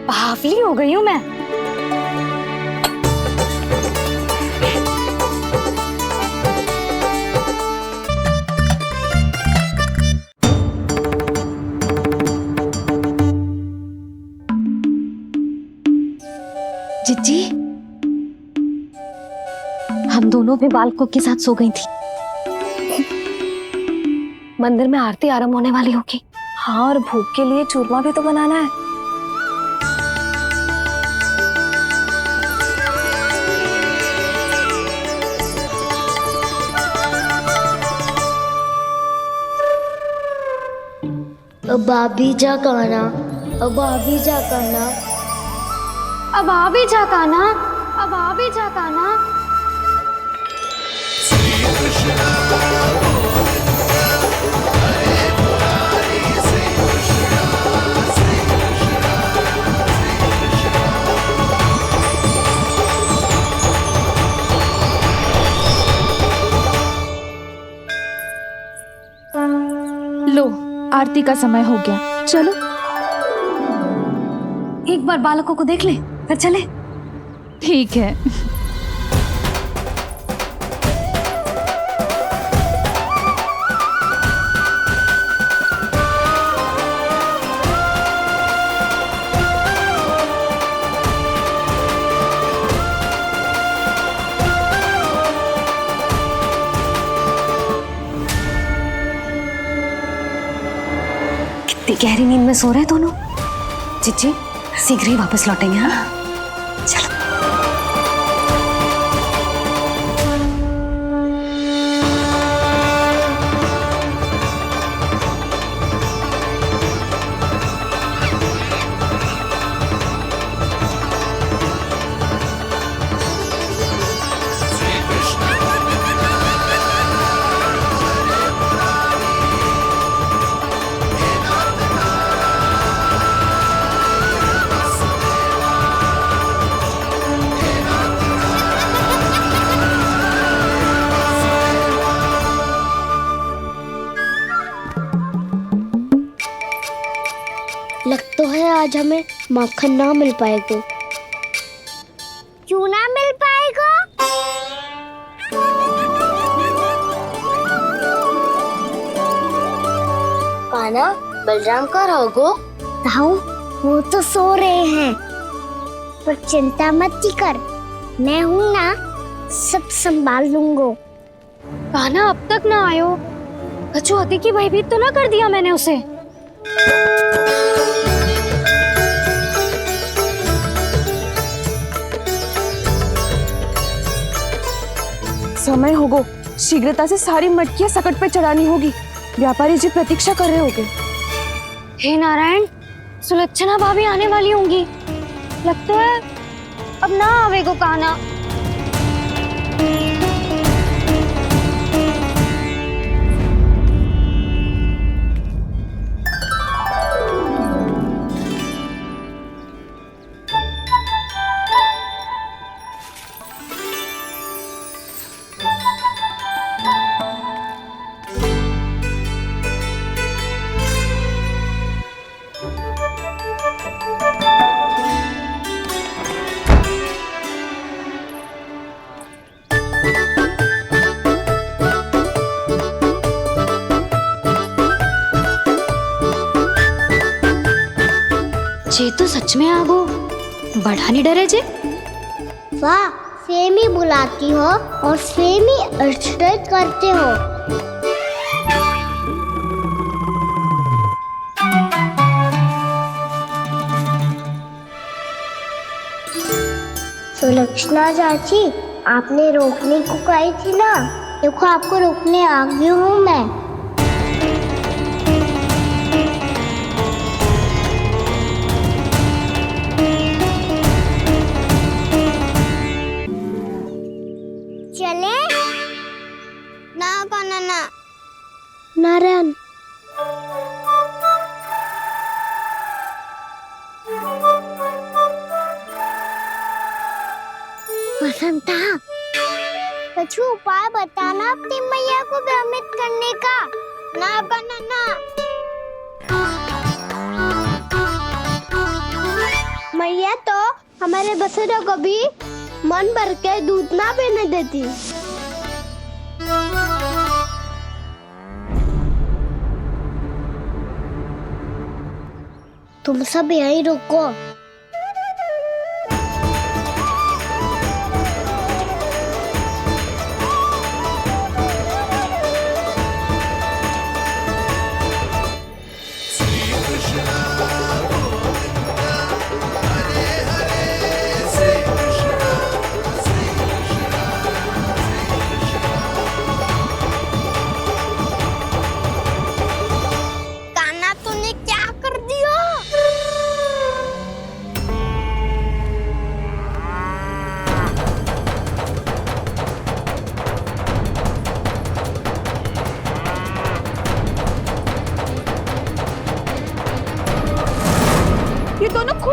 बावली हो गई हूँ मैं। जिज्जी, हम दोनों भी बालकों के साथ सो गई थी। मंदिर में आरती आरंभ होने वाली होगी। हाँ, और भोग के लिए चूरमा भी तो बनाना है। अब आभी जा काना, अब आभी जा काना, अब आ भी जा काना, अब आ भी जा काना। लो, आरती का समय हो गया, चलो। एक बार बालकों को देख ले, फिर चले। ठीक है। कितनी गहरी नींद में सो रहे हैं दोनों। जिज्जी शीघ्र ही वापस लौटेंगे। हाँ, चलो। लग तो है आज हमें माखन ना मिल पाएगा। क्यों ना मिल पाएगा? कान्हा, बलराम का रहोगो? ताऊ, वो तो सो रहे हैं, पर चिंता मत कर, मैं हूँ ना, सब संभाल लूंगो। कान्हा अब तक ना आयो, कछु हाथी की भयभीत तो ना कर दिया मैंने उसे? समय होगो, शीघ्रता से सारी मटकियां सकट पे चढ़ानी होगी। व्यापारी जी प्रतीक्षा कर रहे होंगे। हे नारायण, सुलक्षणा भाभी आने वाली होंगी। लगता है अब ना आवेगो कान्हा। जे तो सच में आगो, बड़ा नहीं डरे जे। वाह, सेम ही बुलाती हो और सेम ही अर्चना करते हो। सुलक्षणा चाची, आपने रोकने को कही थी ना, देखो आपको रोकने आ गई हूँ मैं। चले ना कान्हा ना। नारायण, वसंता, कुछ उपाय बताना अपनी मैया को भ्रमित करने का। ना कान्हा ना। मैया तो हमारे बसेरों को भी मन भर के दूध ना पीने देती। तुम सब यहीं रुको।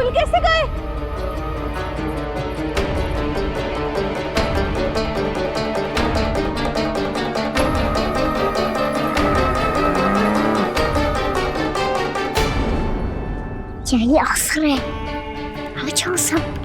खुल कैसे गए? यही अवसर है, आ जाओ सब।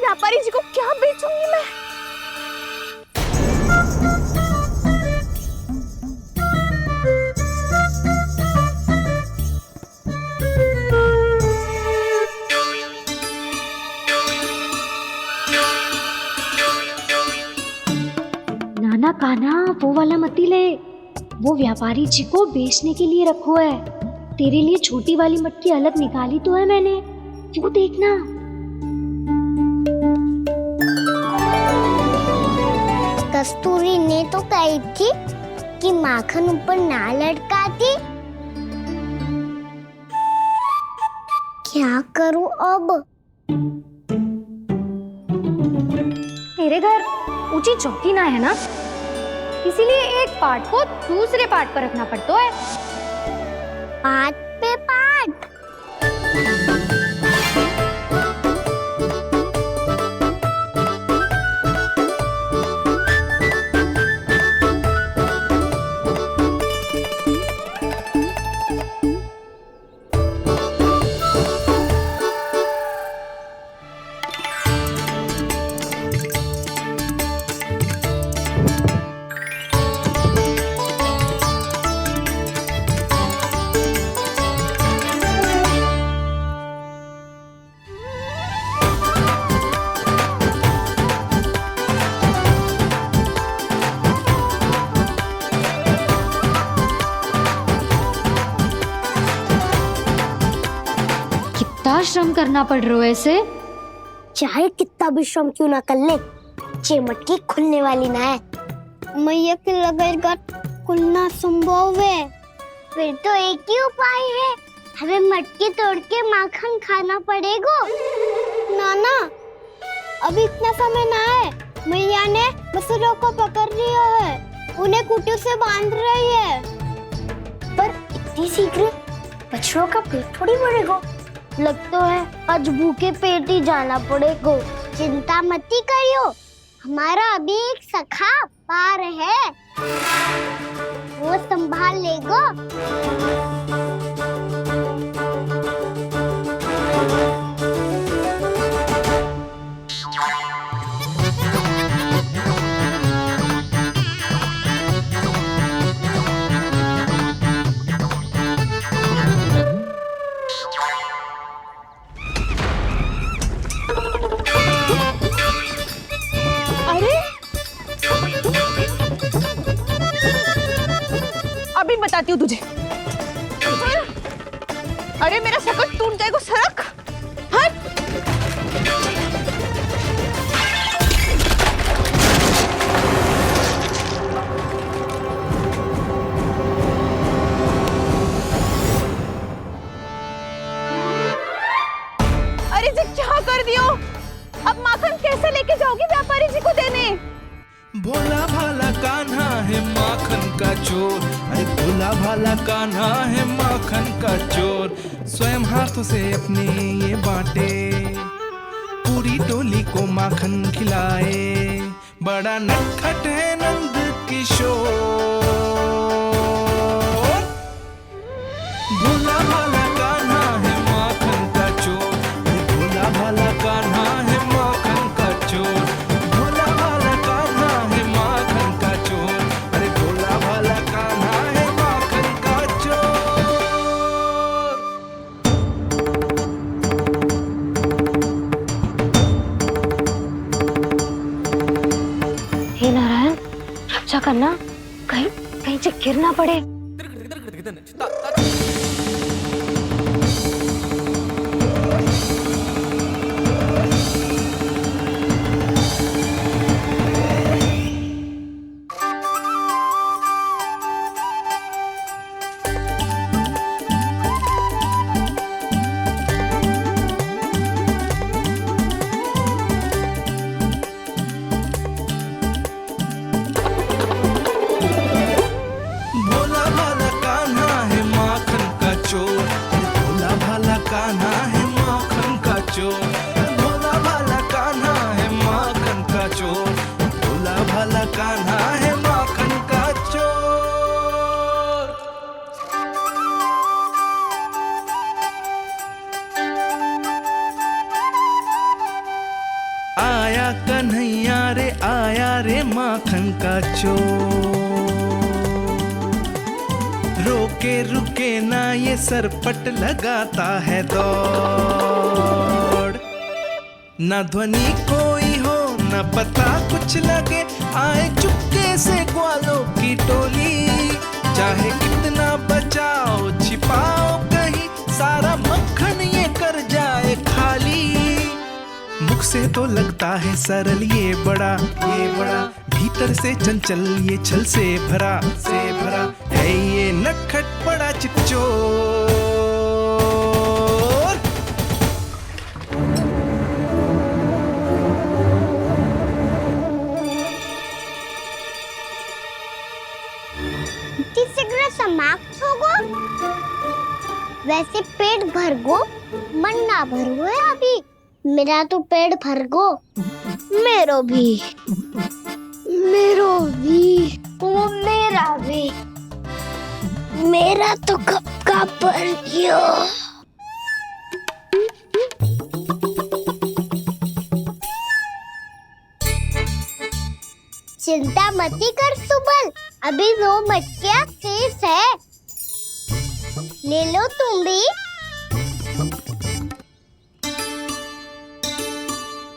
व्यापारी जी को क्या बेचूंगी मैं? नाना कान्हा वो वाला मती ले, वो व्यापारी जी को बेचने के लिए रखो है। तेरे लिए छोटी वाली मटकी अलग निकाली तो है मैंने, वो देखना। कस्तूरी ने तो कही थी कि माखन ऊपर ना लटकाती। क्या करूं अब? तेरे घर ऊंची चौकी ना है ना, इसीलिए एक पार्ट को दूसरे पार्ट पर रखना पड़ता है। पार्ट पे पार्ट। श्रम करना पड़ रहा है ऐसे। चाहे कितना भी श्रम क्यों ना कर ले, ये मटकी खुलने वाली ना है। मैया के लगेगा खुलना संभव है। फिर तो एक ही उपाय है, हमें मटकी तोड़ के माखन खाना पड़ेगा। नाना, अभी इतना समय ना है। मैया ने बछड़ों को पकड़ लिया है, उन्हें कुटियों से बांध रही है। पर इतनी शीघ्र बछड़ों का पेट थोड़ी भरेगा। लगता है आज भूखे पेट ही जाना पड़ेगा। चिंता मत करियो, हमारा अभी एक सखा पार है, वो संभाल लेगा। अभी बताती हूँ तुझे। अरे मेरा शकल टूट जाएगा, सरक हट। अरे जी क्या कर दियो? अब माखन कैसे लेके जाओगी व्यापारी जी को देने? भोला भाला कान्हा है माखन का चोर, अरे भोला भाला कान्हा है माखन का चोर। स्वयं हाथों से अपने ये बांटे, पूरी टोली को माखन खिलाए। बड़ा नटखट है नंद किशोर। भोला नीचे गिरना पड़े। भोला भाला कान्हा है माखन का चोर, भोला भाला कान्हा है माखन का चोर, भोला भाला कान्हा है माखन का चोर, भोला भाला कान्हा है माखन का चोर। आया कन्हैया रे आया रे माखन का चोर, रोके रुके ना ये सरपट लगाता है दौड़, ना ध्वनि कोई हो ना पता कुछ लगे, आए चुपके से ग्वालों की टोली, चाहे कितना बचाओ छिपाओ कहीं, सारा मक्खन ये कर जाए खाली। मुख से तो लगता है सरल ये बड़ा भीतर से चंचल ये छल से भरा है ये नटखट बड़ा चिकचोर। शीघ्र समाप्त होगो, वैसे पेट भर गो मन ना भर गो अभी, मेरा तो पेट भर गो, मेरो भी वो मेरा भी, मेरा तो कब का भर गयो। चिंता मती कर सुबल, अभी 2 मटकियाँ शेष है, ले लो तुम भी।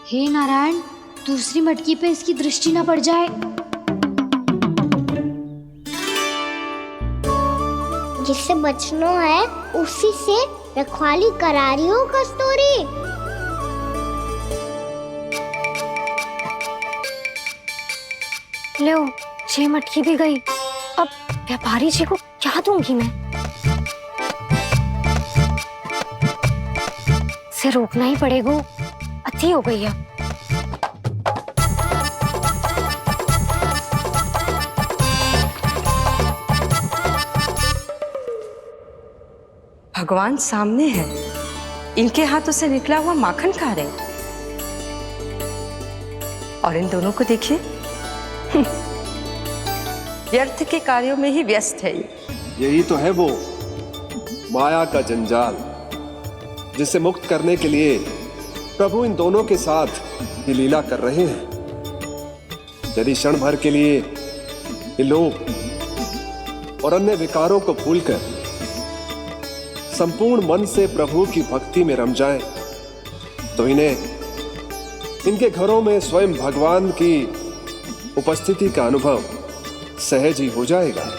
हे नारायण, दूसरी मटकी पे इसकी दृष्टि न पड़ जाए। जिससे बचना है उसी से रखवाली करा रही हो कस्तूरी। लो 6 मटकी भी गई, अब व्यापारी जी को क्या दूंगी मैं? इसे रोकना ही पड़ेगा, अति हो गई है। भगवान सामने है, इनके हाथों से निकला हुआ माखन खा रहे, और इन दोनों को देखिए व्यर्थ के कार्यों में ही व्यस्त है। यही तो है वो माया का जंजाल, जिसे मुक्त करने के लिए प्रभु इन दोनों के साथ ये लीला कर रहे हैं। यदि क्षण भर के लिए ये लोग और अन्य विकारों को भूलकर संपूर्ण मन से प्रभु की भक्ति में रम जाएं, तो इन्हें इनके घरों में स्वयं भगवान की उपस्थिति का अनुभव सहज ही हो जाएगा।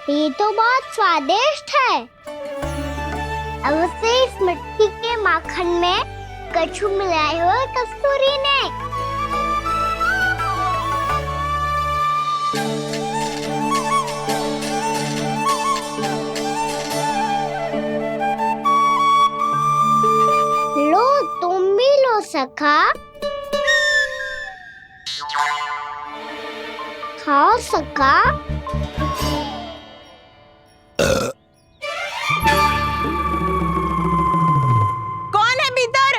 ये तो बहुत स्वादिष्ट है। अवश्य इस मिट्टी के माखन में कछु मिलाए हो कस्तूरी ने। लो तुम भी लो सखा, खाओ सखा। कौन है भीतर?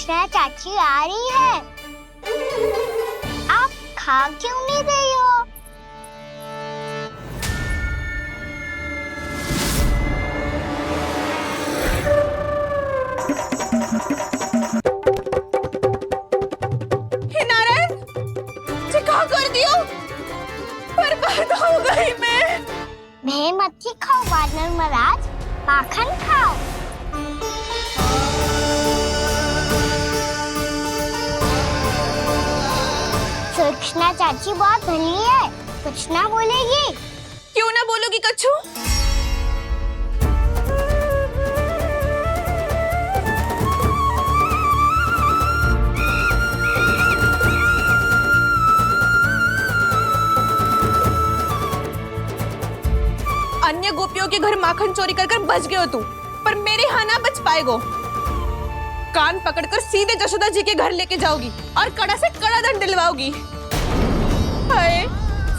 सुलक्षणा चाची आ रही है। आप खा क्यों नहीं रही हो? हे नारायण, जी क्या कर दियो? बर्बाद हो गई मैं मच्छी खाओ वानर महाराज, माखन खाओ। सुलक्षणा चाची बहुत भली है, कुछ ना बोलेगी। क्यों ना बोलोगी कच्छू? अन्य गोपियों के घर माखन चोरी कर कर बच गए हो तू, पर मेरे यहाँ ना बच पाएगो। कान पकड़कर सीधे जशोदा जी के घर लेके जाओगी और कड़ा से कड़ा दंड दिलवाओगी। हाय,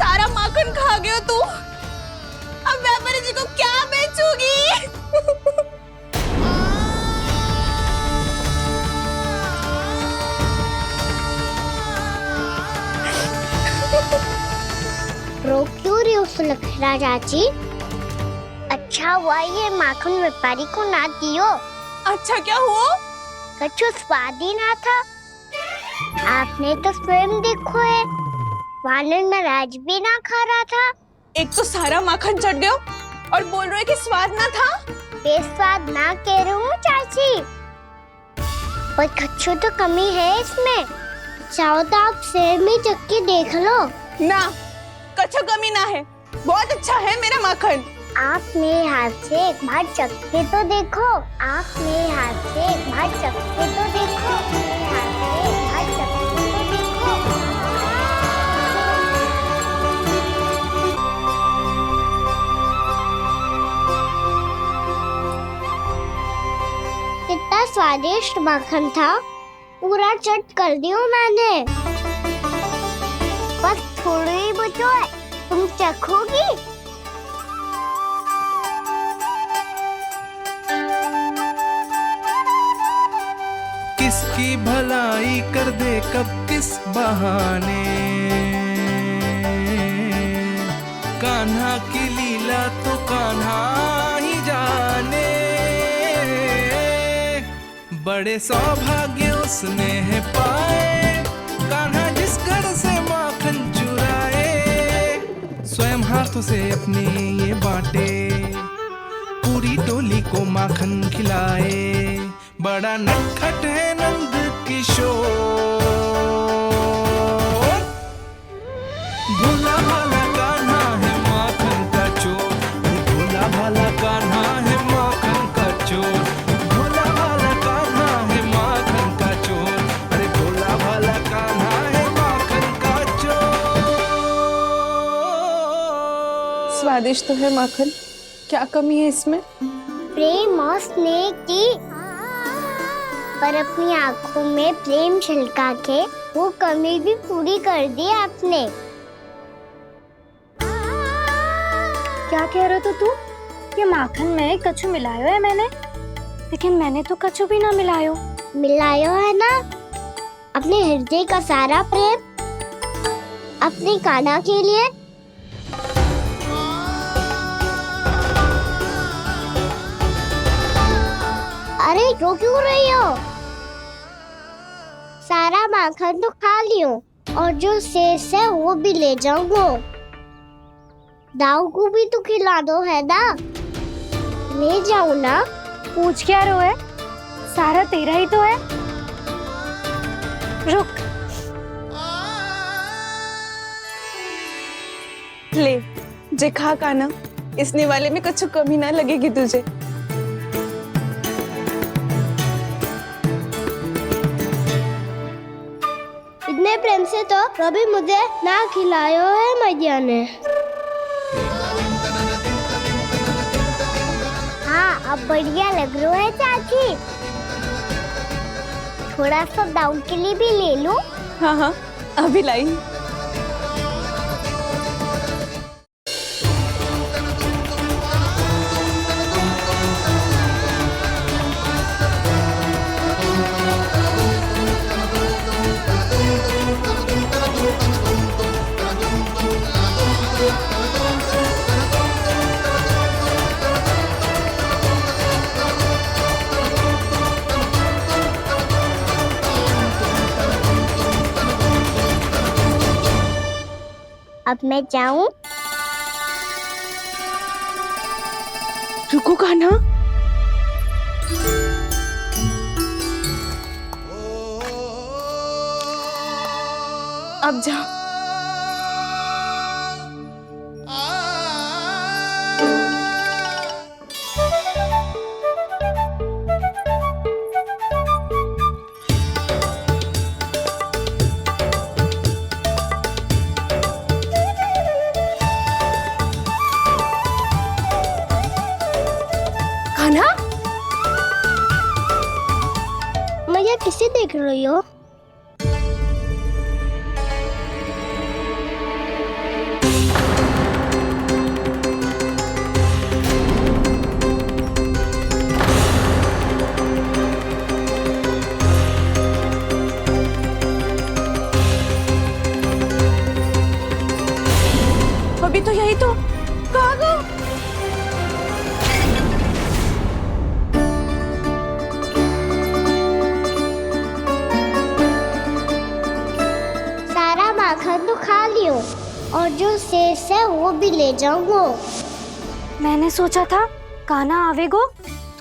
सारा माखन खा गए हो तू। अब व्यापारी जी को क्या बेचूगी? रोक क्यों रही हो सुलक्षणा चाची? अच्छा हुआ ये माखन व्यापारी को ना दियो। अच्छा क्या हुआ? कछु स्वाद ही ना था। आपने तो स्वयं देखो है, वानर महाराज भी ना खा रहा था। एक तो सारा माखन चढ़ गया और बोल रहे कि स्वाद ना था। बेस्वाद ना कह रही हूँ चाची, पर कछु तो कमी है इसमें। चाहो तो आप स्वयं ही चख के देख लो। ना, कछु कमी ना है, बहुत अच्छा है मेरा माखन। आप मेरे हाथ से एक बार चख के तो देखो। आप मेरे हाथ से एक बार चख के तो देखो। मेरे हाथ से एक बार चख के तो देखो। कितना स्वादिष्ट माखन था, पूरा चट कर दियो मैंने। बस थोड़ी ही बचो है, तुम चखोगी? किसकी भलाई कर दे कब किस बहाने, कान्हा की लीला तो कान्हा ही जाने। बड़े सौभाग्य उसने है पाए, कान्हा जिस घर से माखन चुराए। स्वयं हाथों से अपने ये बांटे, पूरी टोली को माखन खिलाए। बड़ा नटखट है नंद किशोर, भोला भाला कान्हा है माखन का चोर। भोला भाला कान्हा है माखन का चोर। भोला भाला कान्हा है माखन का चोर। अरे भोला भाला कान्हा है माखन का चोर। स्वादिष्ट तो है माखन, क्या कमी है इसमें? प्रेम और स्नेह की, पर अपनी आंखों में प्रेम छलका के वो कमी भी पूरी कर दी आपने। क्या कह रहे हो तू? ये माखन में कछु मिलायो है मैंने, लेकिन मैंने तो कछु भी ना मिलायो। मिलायो है ना अपने हृदय का सारा प्रेम अपनी कान्हा के लिए। अरे रो क्यों रही हो? सारा माखन तो खा लियो और जो शेष है वो भी ले जाऊंगा। दाऊ को भी तो खिला दो है ना, ले जाओ ना। पूछ क्या रहो है, सारा तेरा ही तो है। रुक, ले जे खा कान्हा, इसने वाले में कुछ कमी ना लगेगी तुझे। इतने प्रेम से तो कभी मुझे ना खिलायो है मैया ने। हाँ, अब बढ़िया लग रहा है चाची। थोड़ा सा दाऊ के लिए भी ले लो। हाँ हाँ, अभी लाई। अब मैं जाऊं? रुको कान्हा, अब जा। कान्हा, मैया किसे देख रही हो? अभी तो यही तो। कहाँ गो? सारा माखन तो खा लियो और जो शेष है वो भी ले जाऊंगो। मैंने सोचा था कान्हा आवेगो,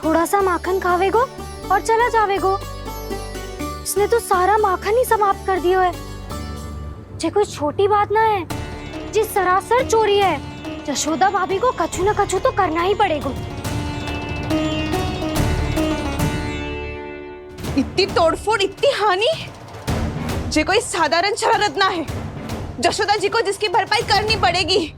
थोड़ा सा माखन खावेगो और चला जावेगो। इसने तो सारा माखन ही समाप्त कर दियो है। ये कोई छोटी बात ना है, जी सरासर चोरी है। यशोदा भाभी को कछु न कछु तो करना ही पड़ेगा। इतनी तोड़फोड़, इतनी हानि, ये कोई साधारण शरारत ना है। यशोदा जी को जिसकी भरपाई करनी पड़ेगी।